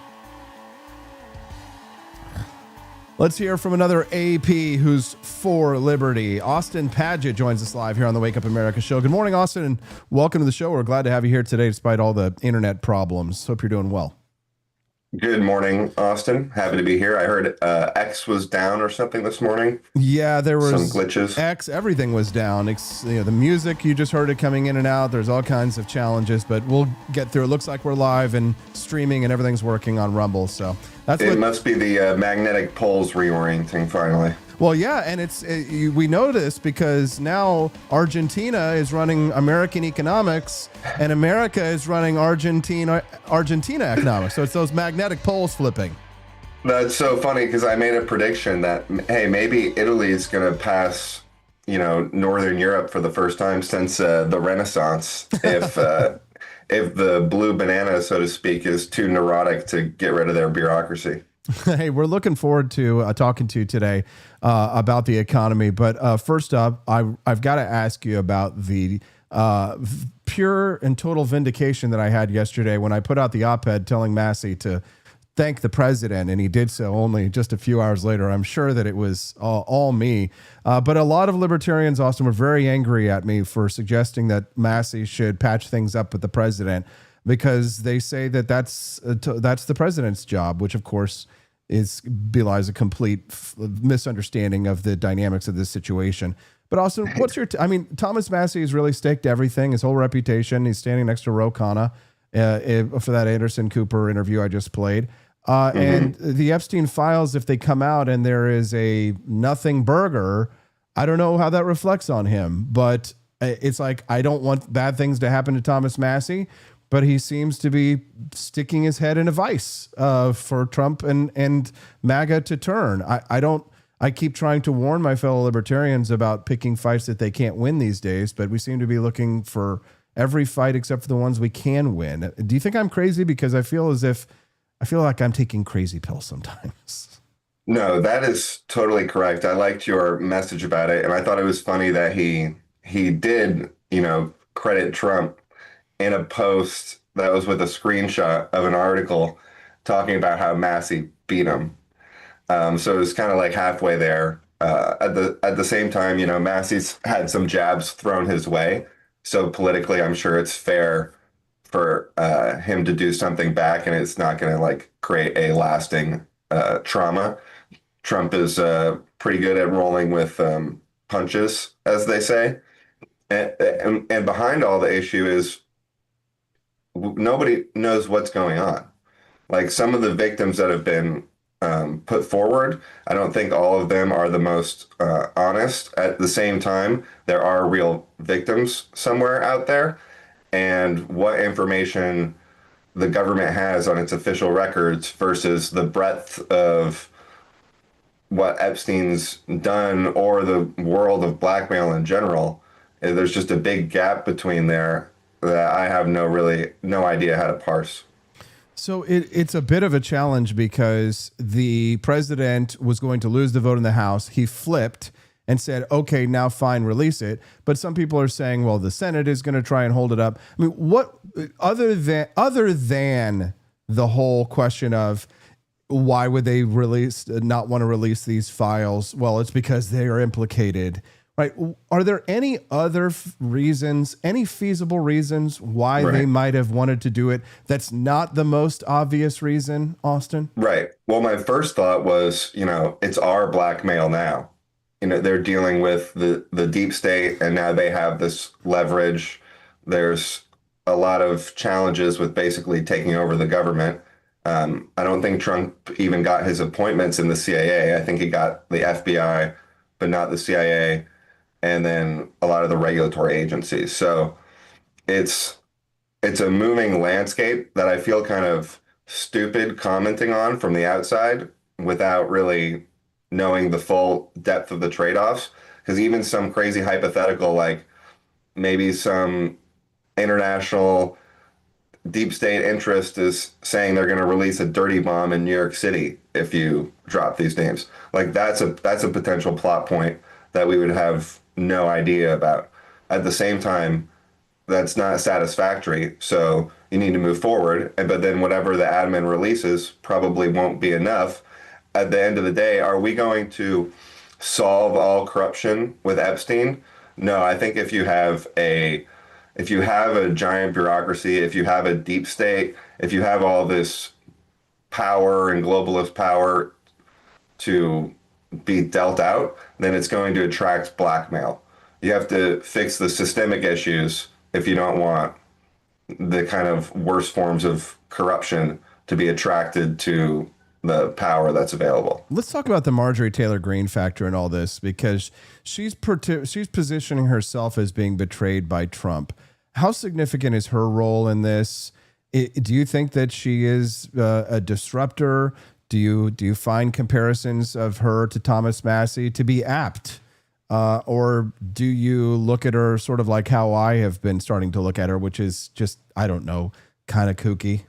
Let's hear from another AP who's for liberty. Austin Padgett joins us live here on the Wake Up America show. Good morning, Austin, and welcome to the show. We're glad to have you here today despite all the internet problems. Hope you're doing well. Good morning, Austin. Happy to be here. I heard X was down or something this morning. Yeah, there was some glitches. X, everything was down. The music, you just heard it coming in and out. There's all kinds of challenges, but we'll get through. It looks like we're live and streaming and everything's working on Rumble. So it must be the magnetic poles reorienting finally. Well, yeah, and we know this because now Argentina is running American economics and America is running Argentina economics. So it's those magnetic poles flipping. That's so funny because I made a prediction that, hey, maybe Italy is going to pass, Northern Europe for the first time since the Renaissance. If the blue banana, so to speak, is too neurotic to get rid of their bureaucracy. Hey, we're looking forward to talking to you today about the economy. But first up, I've got to ask you about the pure and total vindication that I had yesterday when I put out the op-ed telling Massie to thank the president, and he did so only just a few hours later. I'm sure that it was all me. But a lot of libertarians, Austin, were very angry at me for suggesting that Massie should patch things up with the president, because they say that that's the president's job, which of course belies a complete misunderstanding of the dynamics of this situation. But Austin, what's your? Thomas Massie has really staked everything, his whole reputation. He's standing next to Ro Khanna for that Anderson Cooper interview I just played. And the Epstein files, if they come out and there is a nothing burger, I don't know how that reflects on him. But it's like, I don't want bad things to happen to Thomas Massie, but he seems to be sticking his head in a vice for Trump and MAGA to turn. I keep trying to warn my fellow libertarians about picking fights that they can't win these days, but we seem to be looking for every fight except for the ones we can win. Do you think I'm crazy? Because I feel like I'm taking crazy pills sometimes. No, that is totally correct. I liked your message about it, and I thought it was funny that he did, credit Trump in a post that was with a screenshot of an article talking about how Massie beat him. So it was kind of like halfway there. At the same time, you know, Massie's had some jabs thrown his way. So politically, I'm sure it's fair for him to do something back, and it's not going to like create a lasting trauma. Trump is pretty good at rolling with punches, as they say. And behind all the issue is nobody knows what's going on. Like some of the victims that have been put forward, I don't think all of them are the most honest. At the same time, there are real victims somewhere out there. And what information the government has on its official records versus the breadth of what Epstein's done or the world of blackmail in general, there's just a big gap between there that I have no idea how to parse. So it's a bit of a challenge because the president was going to lose the vote in the House. He flipped and said, okay, now fine, release it. But some people are saying, well, the Senate is going to try and hold it up. I mean, what other than the whole question of why would they not want to release these files? Well, it's because they are implicated. Right. Are there any other reasons, any feasible reasons why they might have wanted to do it that's not the most obvious reason, Austin? Right. Well, my first thought was, you know, it's our blackmail now. You know, they're dealing with the deep state, and now they have this leverage. There's a lot of challenges with basically taking over the government. I don't think Trump even got his appointments in the CIA. I think he got the FBI, but not the CIA. And then a lot of the regulatory agencies. So it's a moving landscape that I feel kind of stupid commenting on from the outside without really knowing the full depth of the trade-offs. Because even some crazy hypothetical, like maybe some international deep state interest is saying they're going to release a dirty bomb in New York City if you drop these names. Like that's a potential plot point that we would have no idea about. At the same time, that's not satisfactory. So you need to move forward. But then whatever the admin releases probably won't be enough. At the end of the day, are we going to solve all corruption with Epstein? No, I think if you have a giant bureaucracy, if you have a deep state, if you have all this power and globalist power to be dealt out, then it's going to attract blackmail. You have to fix the systemic issues if you don't want the kind of worst forms of corruption to be attracted to the power that's available. Let's talk about the Marjorie Taylor Greene factor in all this, because she's positioning herself as being betrayed by Trump. How significant is her role in this? Do you think that she is a disruptor? Do you find comparisons of her to Thomas Massie to be apt? Or do you look at her sort of like how I have been starting to look at her, which is just, I don't know, kind of kooky?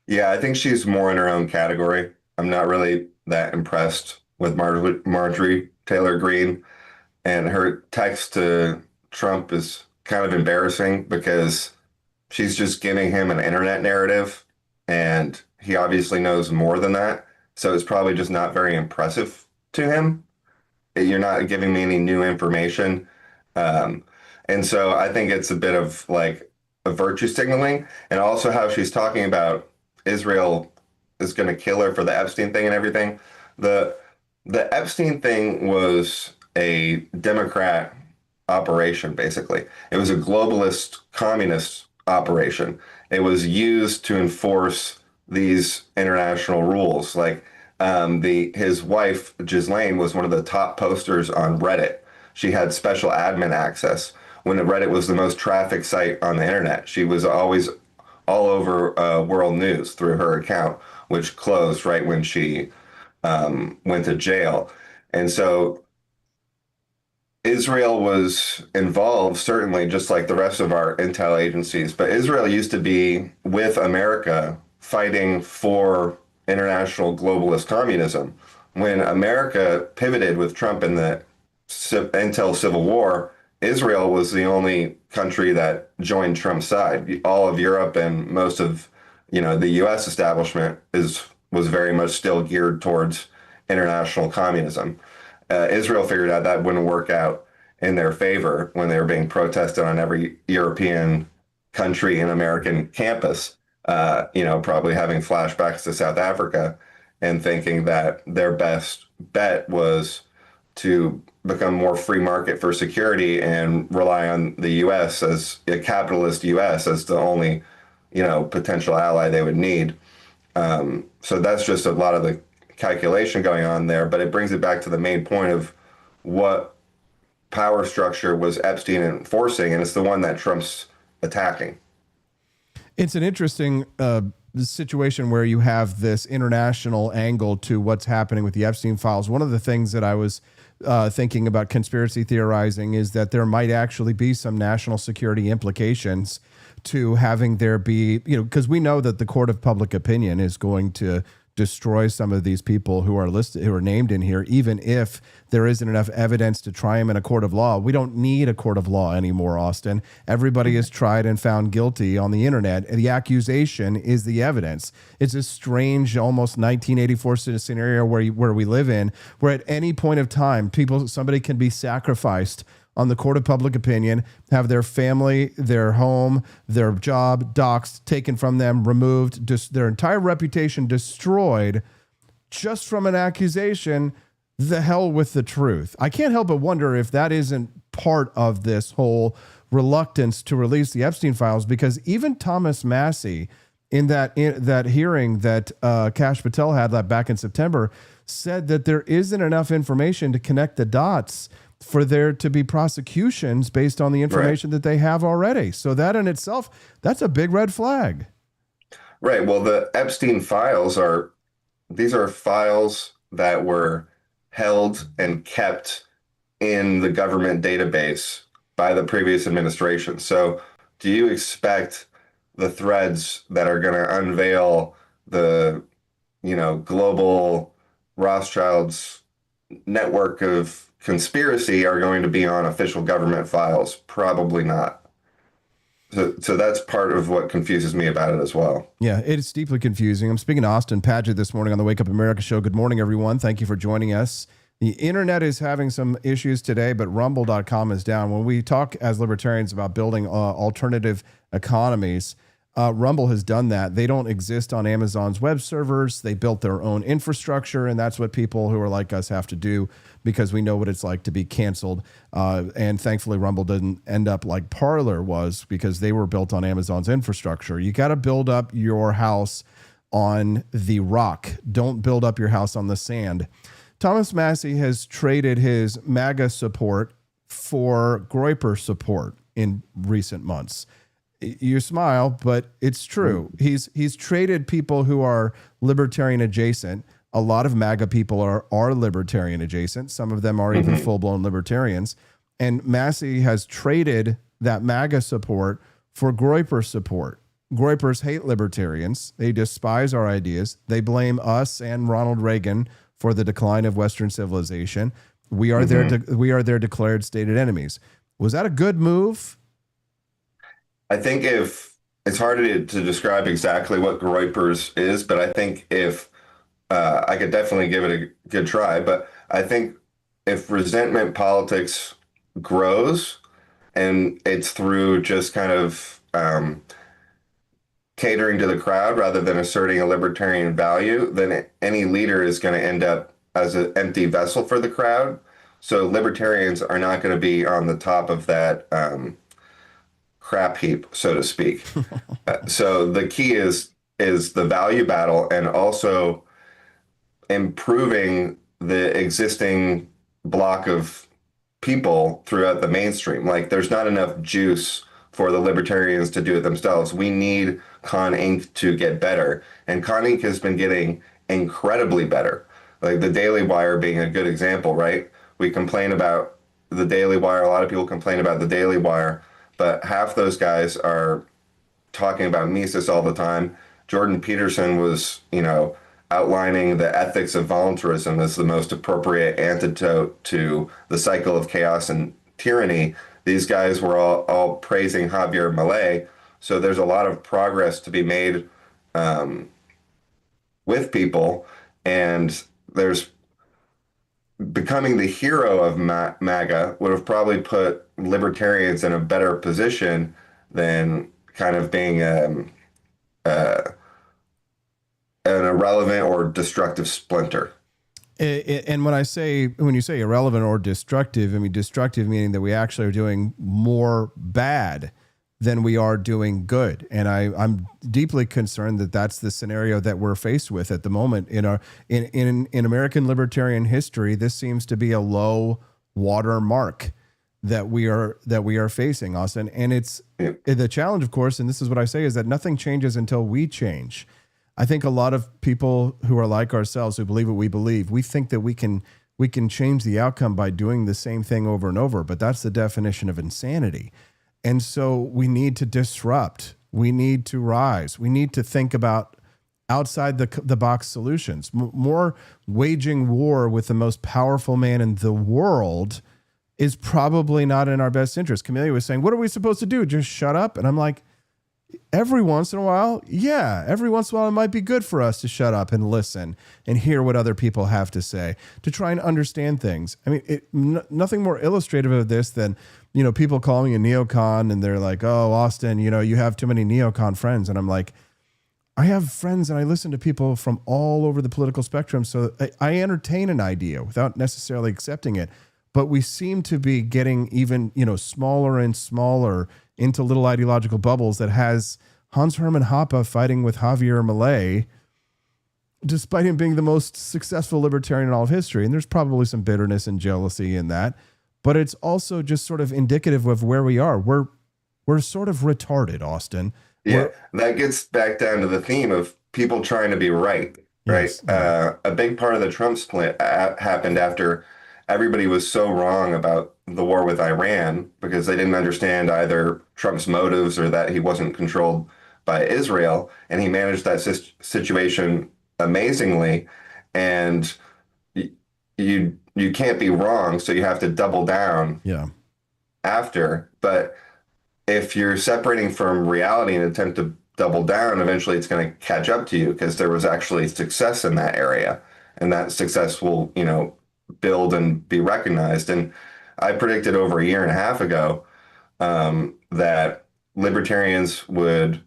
Yeah, I think she's more in her own category. I'm not really that impressed with Marjorie Taylor Greene. And her text to Trump is kind of embarrassing because she's just giving him an internet narrative, and he obviously knows more than that. So it's probably just not very impressive to him. You're not giving me any new information. And so I think it's a bit of like a virtue signaling, and also how she's talking about Israel is going to kill her for the Epstein thing and everything. The Epstein thing was a Democrat operation, basically. It was a globalist communist operation. It was used to enforce these international rules. Like his wife, Ghislaine, was one of the top posters on Reddit. She had special admin access when Reddit was the most trafficked site on the internet. She was always all over world news through her account, which closed right when she went to jail. And so Israel was involved, certainly, just like the rest of our intel agencies. But Israel used to be with America fighting for international globalist communism. When America pivoted with Trump in the intel civil war, Israel was the only country that joined Trump's side. All of Europe and most of, the U.S. establishment was very much still geared towards international communism. Israel figured out that wouldn't work out in their favor when they were being protested on every European country and American campus, probably having flashbacks to South Africa and thinking that their best bet was to become more free market for security and rely on the U.S. as a capitalist U.S. as the only, potential ally they would need. So that's just a lot of the calculation going on there, but it brings it back to the main point of what power structure was Epstein enforcing, and it's the one that Trump's attacking. It's an interesting situation where you have this international angle to what's happening with the Epstein files. One of the things that I was thinking about conspiracy theorizing is that there might actually be some national security implications to having there be, because we know that the court of public opinion is going to destroy some of these people who are listed, who are named in here, even if there isn't enough evidence to try them in a court of law. We don't need a court of law anymore, Austin. Everybody is tried and found guilty on the internet. And the accusation is the evidence. It's a strange, almost 1984 scenario where we live in, where at any point of time, somebody can be sacrificed on the court of public opinion, have their family, their home, their job doxxed, taken from them, removed, just their entire reputation destroyed just from an accusation. The hell with the truth. I can't help but wonder if that isn't part of this whole reluctance to release the Epstein files, because even Thomas Massie in that hearing that Kash Patel had back in September said that there isn't enough information to connect the dots for there to be prosecutions based on the information that they have already. So that in itself, that's a big red flag. Right. Well, the Epstein files these are files that were held and kept in the government database by the previous administration. So do you expect the threads that are going to unveil the, global Rothschilds network of conspiracy are going to be on official government files? Probably not. So that's part of what confuses me about it as well. Yeah, it's deeply confusing. I'm speaking to Austin Padgett this morning on the Wake Up America show. Good morning, everyone. Thank you for joining us. The internet is having some issues today, but rumble.com is down. When we talk as libertarians about building alternative economies, Rumble has done that. They don't exist on Amazon's web servers. They built their own infrastructure, and that's what people who are like us have to do because we know what it's like to be canceled. And thankfully, Rumble didn't end up like Parler was because they were built on Amazon's infrastructure. You got to build up your house on the rock. Don't build up your house on the sand. Thomas Massie has traded his MAGA support for Groyper support in recent months. You smile, but it's true. He's traded people who are libertarian adjacent. A lot of MAGA people are libertarian adjacent. Some of them are even full-blown libertarians. And Massie has traded that MAGA support for Groyper support. Groypers hate libertarians. They despise our ideas. They blame us and Ronald Reagan for the decline of Western civilization. We are their declared stated enemies. Was that a good move? I think if it's hard to describe exactly what Groypers is, but I think if I could definitely give it a good try, but I think if resentment politics grows and it's through just kind of catering to the crowd rather than asserting a libertarian value, then any leader is going to end up as an empty vessel for the crowd. So libertarians are not going to be on the top of that crap heap, so to speak. So the key is the value battle and also improving the existing block of people throughout the mainstream. Like there's not enough juice for the libertarians to do it themselves. We need Con Inc. to get better. And Con Inc. has been getting incredibly better. Like the Daily Wire being a good example, right? We complain about the Daily Wire. A lot of people complain about the Daily Wire. But half those guys are talking about Mises all the time. Jordan Peterson was, outlining the ethics of voluntarism as the most appropriate antidote to the cycle of chaos and tyranny. these guys were all praising Javier Milei. So there's a lot of progress to be made with people, and there's becoming the hero of MAGA would have probably put libertarians in a better position than kind of being an irrelevant or destructive splinter. And when you say irrelevant or destructive, I mean destructive meaning that we actually are doing more bad than we are doing good. And I'm deeply concerned that that's the scenario that we're faced with at the moment in American libertarian history. This seems to be a low water mark that we are facing, Austin. And it's the challenge, of course, and this is what I say, is that nothing changes until we change. I think a lot of people who are like ourselves, who believe what we believe, we think that we can change the outcome by doing the same thing over and over, but that's the definition of insanity. And so we need to disrupt. We need to rise. We need to think about outside the box solutions. More waging war with the most powerful man in the world is probably not in our best interest. Camellia was saying, what are we supposed to do? Just shut up? And I'm like, every once in a while, it might be good for us to shut up and listen and hear what other people have to say, to try and understand things. I mean, nothing more illustrative of this than, people call me a neocon and they're like, oh, Austin, you have too many neocon friends. And I'm like, I have friends and I listen to people from all over the political spectrum. So I entertain an idea without necessarily accepting it. But we seem to be getting even, smaller and smaller into little ideological bubbles that has Hans Hermann Hoppe fighting with Javier Milei, despite him being the most successful libertarian in all of history. And there's probably some bitterness and jealousy in that, but it's also just sort of indicative of where we are. We're sort of retarded, Austin. Yeah, that gets back down to the theme of people trying to be right, right? Yes. A big part of the Trump split happened after everybody was so wrong about the war with Iran because they didn't understand either Trump's motives or that he wasn't controlled by Israel. And he managed that situation amazingly. And you can't be wrong, so you have to double down after. But if you're separating from reality and attempt to double down, eventually it's going to catch up to you because there was actually success in that area. And that success will, build and be recognized. And I predicted over a year and a half ago that libertarians would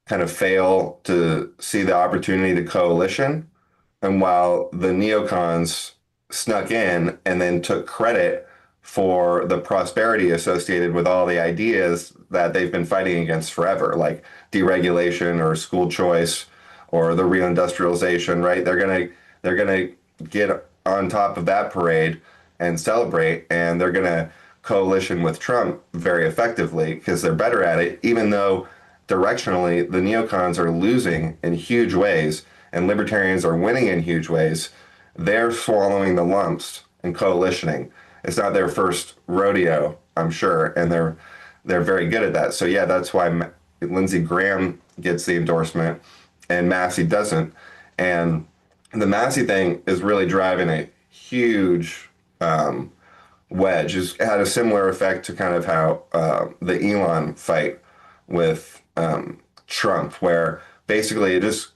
kind of fail to see the opportunity to coalition. And while the neocons snuck in and then took credit for the prosperity associated with all the ideas that they've been fighting against forever, like deregulation or school choice or the reindustrialization, right? They're gonna get on top of that parade and celebrate, and they're going to coalition with Trump very effectively because they're better at it, even though directionally the neocons are losing in huge ways and libertarians are winning in huge ways. They're swallowing the lumps and coalitioning. It's not their first rodeo, I'm sure, and they're very good at that. So yeah, that's why Lindsey Graham gets the endorsement and Massie doesn't. And the Massie thing is really driving a huge wedge. It's had a similar effect to kind of how the Elon fight with Trump, where basically it just,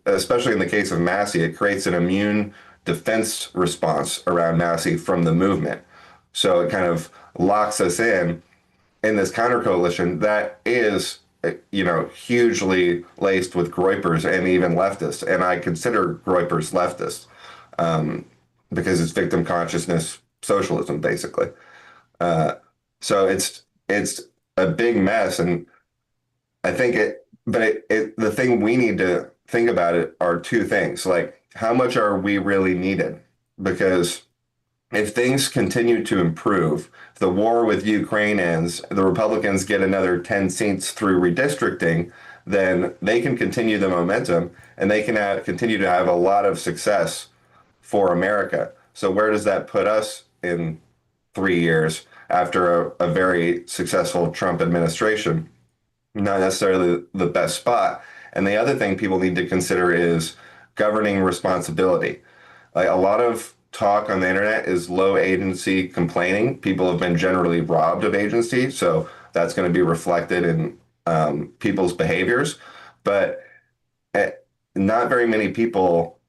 especially in the case of Massie, it creates an immune defense response around Massie from the movement. So it kind of locks us in this counter coalition that is hugely laced with groypers and even leftists. And I consider groypers leftists because it's victim consciousness socialism, basically. So it's a big mess. And I think the thing we need to think about it are two things. Like, how much are we really needed? Because if things continue to improve, if the war with Ukraine ends, the Republicans get another 10 seats through redistricting, then they can continue the momentum and they can continue to have a lot of success for America. So where does that put us in 3 years after a very successful Trump administration? Not necessarily the best spot. And the other thing people need to consider is governing responsibility. Like, a lot of talk on the internet is low agency complaining. People have been generally robbed of agency, so that's going to be reflected in people's behaviors. But not very many people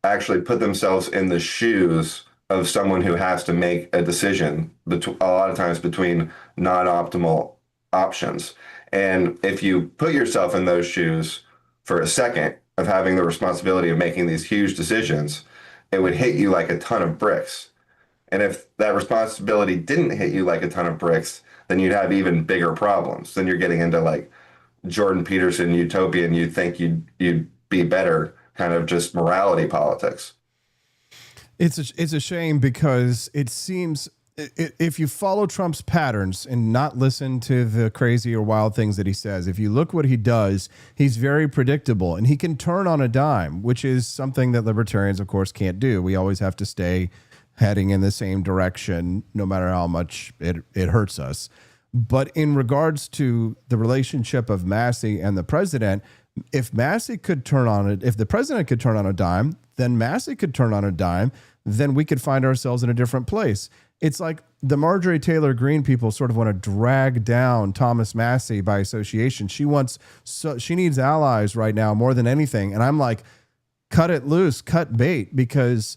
actually put themselves in the shoes of someone who has to make a decision a lot of times between non-optimal options. And if you put yourself in those shoes for a second of having the responsibility of making these huge decisions, it would hit you like a ton of bricks. And if that responsibility didn't hit you like a ton of bricks, then you'd have even bigger problems. Then you're getting into like Jordan Peterson utopian, you'd think you'd be better, kind of just morality politics. It's a shame because it seems if you follow Trump's patterns and not listen to the crazy or wild things that he says, if you look what he does, he's very predictable and he can turn on a dime, which is something that libertarians, of course, can't do. We always have to stay heading in the same direction, no matter how much it hurts us. But in regards to the relationship of Massie and the president, if Massie could turn on it, if the president could turn on a dime, then Massie could turn on a dime, then we could find ourselves in a different place. It's like the Marjorie Taylor Greene people sort of want to drag down Thomas Massie by association. She needs allies right now more than anything. And I'm like, cut it loose, cut bait, because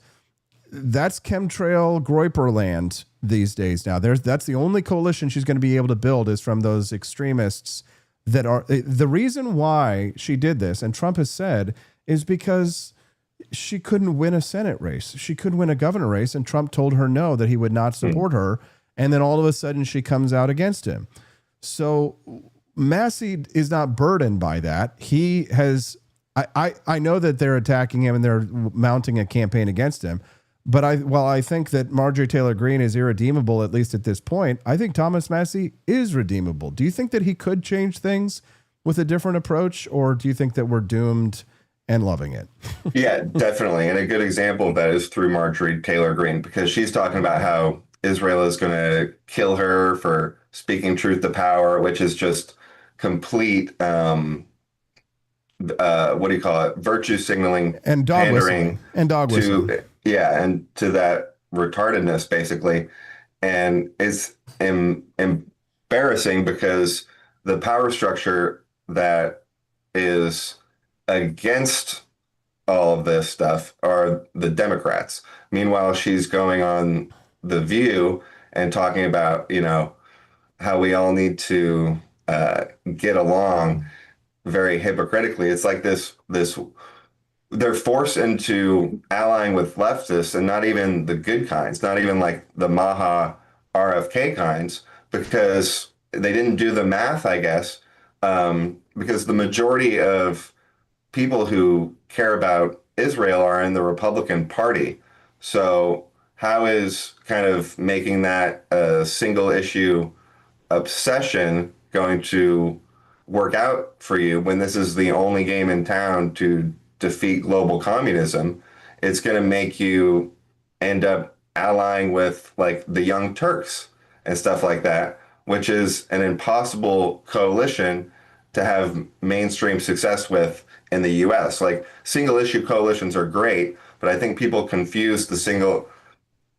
that's chemtrail Groyper land these days now. That's the only coalition she's going to be able to build is from those extremists that are the reason why she did this. And Trump has said is because she couldn't win a Senate race. She could win a governor race. And Trump told her no, that he would not support her. And then all of a sudden she comes out against him. So Massie is not burdened by that. He has, I know that they're attacking him and they're mounting a campaign against him. But while I think that Marjorie Taylor Greene is irredeemable, at least at this point, I think Thomas Massie is redeemable. Do you think that he could change things with a different approach, or do you think that we're doomed and loving it? Yeah, definitely. And a good example of that is through Marjorie Taylor Greene, because she's talking about how Israel is going to kill her for speaking truth to power, which is just complete, what do you call it? Virtue signaling and dog whistling. And dog whistling. Yeah, and to that retardedness, basically. And it's embarrassing because the power structure that is against all of this stuff are the Democrats. Meanwhile, she's going on The View and talking about, how we all need to get along very hypocritically. It's like this they're forced into allying with leftists, and not even the good kinds, not even like the Maha RFK kinds, because they didn't do the math, I guess, because the majority of people who care about Israel are in the Republican Party. So how is kind of making that a single issue obsession going to work out for you when this is the only game in town to defeat global communism? It's going to make you end up allying with like the Young Turks and stuff like that, which is an impossible coalition to have mainstream success with in the US. Like single issue coalitions are great, but I think people confuse the single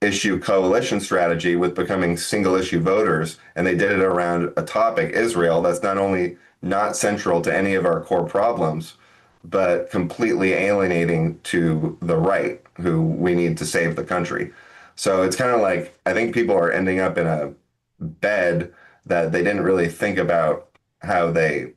issue coalition strategy with becoming single issue voters. And they did it around a topic, Israel, that's not only not central to any of our core problems, but completely alienating to the right, who we need to save the country. So it's kind of like, I think people are ending up in a bed that they didn't really think about how they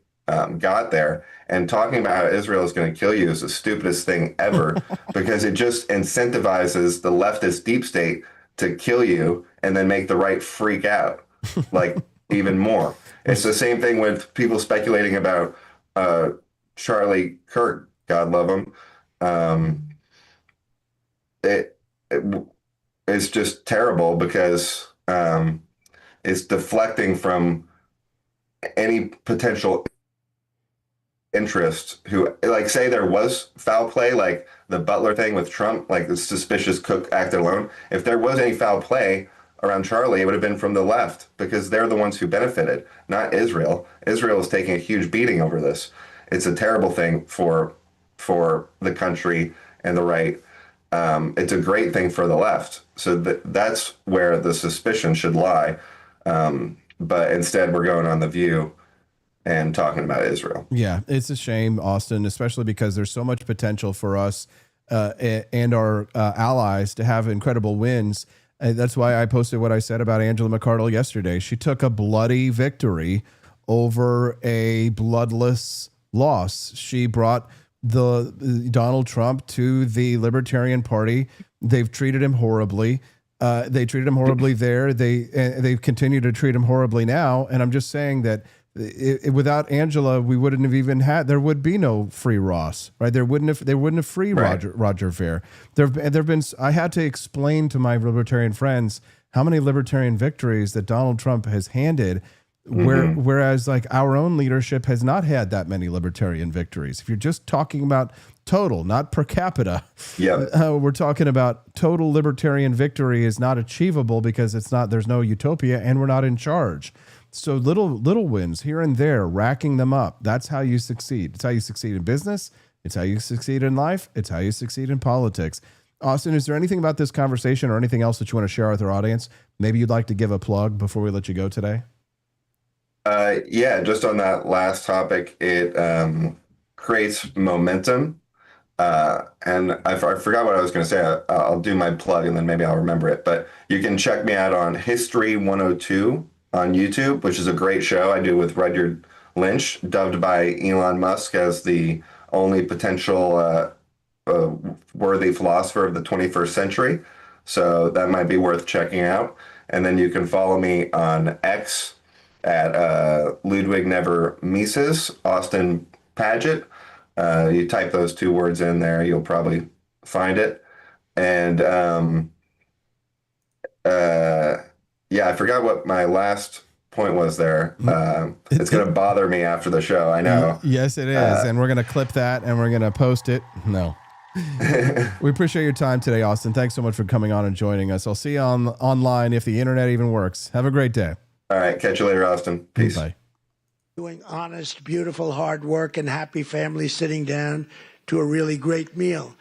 got there. And talking about how Israel is going to kill you is the stupidest thing ever, because it just incentivizes the leftist deep state to kill you and then make the right freak out, like even more. It's the same thing with people speculating about Charlie Kirk, God love him. It's just terrible because it's deflecting from any potential interest who, like, say there was foul play, like the Butler thing with Trump, like the suspicious Cook act alone. If there was any foul play around Charlie, it would have been from the left, because they're the ones who benefited, not Israel. Israel is taking a huge beating over this. It's a terrible thing for the country and the right. it's a great thing for the left. So that's where the suspicion should lie. But instead, we're going on The View and talking about Israel. Yeah, it's a shame, Austin, especially because there's so much potential for us and our allies to have incredible wins. That's why I posted what I said about Angela McArdle yesterday. She took a bloody victory over a bloodless loss. She brought the Donald Trump to the Libertarian Party. They've treated him horribly. They treated him horribly there. They've continued to treat him horribly now. And I'm just saying that without Angela, we wouldn't have even had. There would be no free Ross, right? They wouldn't have free Right. Roger Ver. There've been. I had to explain to my libertarian friends how many libertarian victories that Donald Trump has handed. Whereas like our own leadership has not had that many libertarian victories. If you're just talking about total, not per capita, we're talking about total libertarian victory is not achievable because it's not. There's no utopia, and we're not in charge. So little wins here and there, racking them up. That's how you succeed. It's how you succeed in business. It's how you succeed in life. It's how you succeed in politics. Austin, is there anything about this conversation or anything else that you want to share with our audience? Maybe you'd like to give a plug before we let you go today. Yeah, just on that last topic, it creates momentum. And I forgot what I was going to say. I'll do my plug and then maybe I'll remember it. But you can check me out on History 102 on YouTube, which is a great show I do with Rudyard Lynch, dubbed by Elon Musk as the only potential worthy philosopher of the 21st century. So that might be worth checking out. And then you can follow me on X at Ludwig Never Mises, Austin Padgett. You type those two words in there, you'll probably find it. And yeah, I forgot what my last point was there. It's going to bother me after the show, I know. Yes, it is. And we're going to clip that and we're going to post it. No. We appreciate your time today, Austin. Thanks so much for coming on and joining us. I'll see you online if the internet even works. Have a great day. All right. Catch you later, Austin. Peace. Bye. Doing honest, beautiful, hard work and happy families sitting down to a really great meal.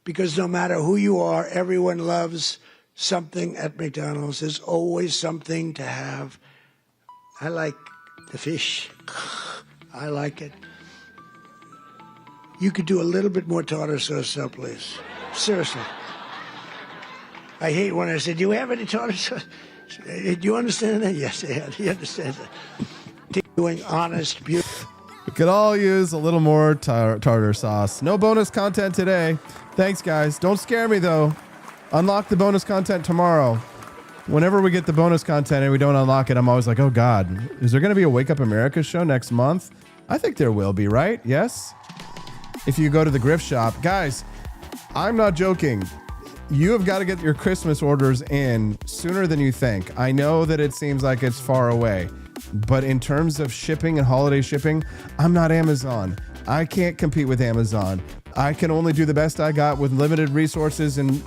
Because no matter who you are, everyone loves something at McDonald's. There's always something to have. I like the fish. I like it. You could do a little bit more tartar sauce, though, please. Seriously. I hate when I say, do you have any tartar sauce? Do you understand that? Yes, he understands that. Doing honest, beautiful. We could all use a little more tartar sauce. No bonus content today. Thanks, guys. Don't scare me, though. Unlock the bonus content tomorrow. Whenever we get the bonus content and we don't unlock it, I'm always like, oh, God, is there going to be a Wake Up America show next month? I think there will be, right? Yes? If you go to the Grift Shop. Guys, I'm not joking. You have got to get your Christmas orders in sooner than you think. I know that it seems like it's far away, but in terms of shipping and holiday shipping, I'm not Amazon. I can't compete with Amazon. I can only do the best I got with limited resources and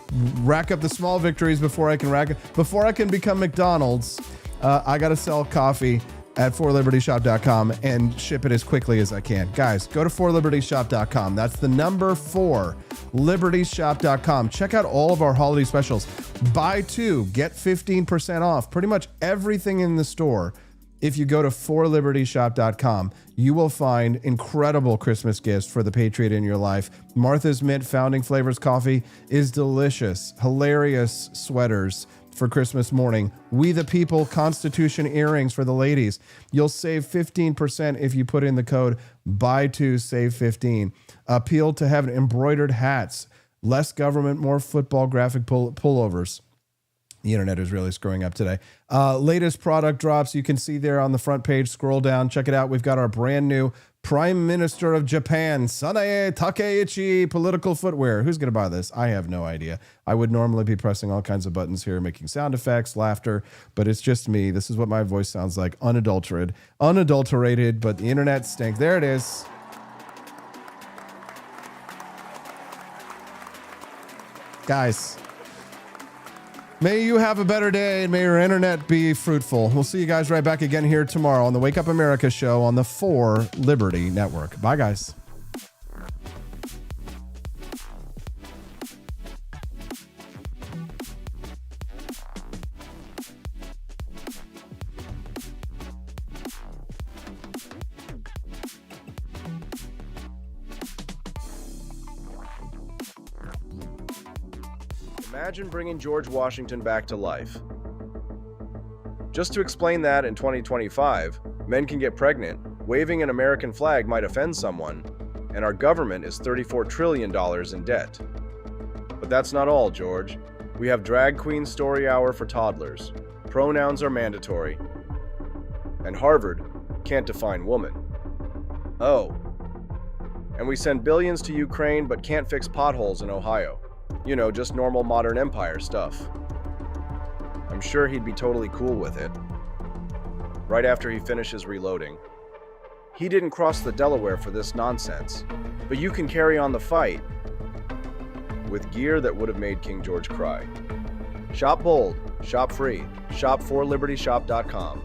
rack up the small victories before I can become McDonald's. I got to sell coffee at forlibertyshop.com and ship it as quickly as I can. Guys, go to forlibertyshop.com. That's the number 4, libertyshop.com. Check out all of our holiday specials. Buy 2, get 15% off. Pretty much everything in the store. If you go to forlibertyshop.com, you will find incredible Christmas gifts for the patriot in your life. Martha's Mint Founding Flavors coffee is delicious. Hilarious sweaters for Christmas morning. We the People Constitution earrings for the ladies. You'll save 15% if you put in the code buy 2 save 15. Appeal to Heaven embroidered hats. Less government, more football graphic pullovers. The internet is really screwing up today. Latest product drops. You can see there on the front page. Scroll down. Check it out. We've got our brand new Prime Minister of Japan, Sanae Takeichi political footwear. Who's going to buy this? I have no idea. I would normally be pressing all kinds of buttons here, making sound effects, laughter, but it's just me. This is what my voice sounds like, unadulterated, but the internet stinks. There it is. Guys, may you have a better day and may your internet be fruitful. We'll see you guys right back again here tomorrow on the Wake Up America show on the 4 Liberty Network. Bye, guys. Imagine bringing George Washington back to life. Just to explain that in 2025, men can get pregnant, waving an American flag might offend someone, and our government is $34 trillion in debt. But that's not all, George. We have drag queen story hour for toddlers. Pronouns are mandatory. And Harvard can't define woman. Oh. And we send billions to Ukraine but can't fix potholes in Ohio. You know, just normal modern empire stuff. I'm sure he'd be totally cool with it. Right after he finishes reloading. He didn't cross the Delaware for this nonsense, but you can carry on the fight with gear that would have made King George cry. Shop bold, shop free, shop4libertyshop.com.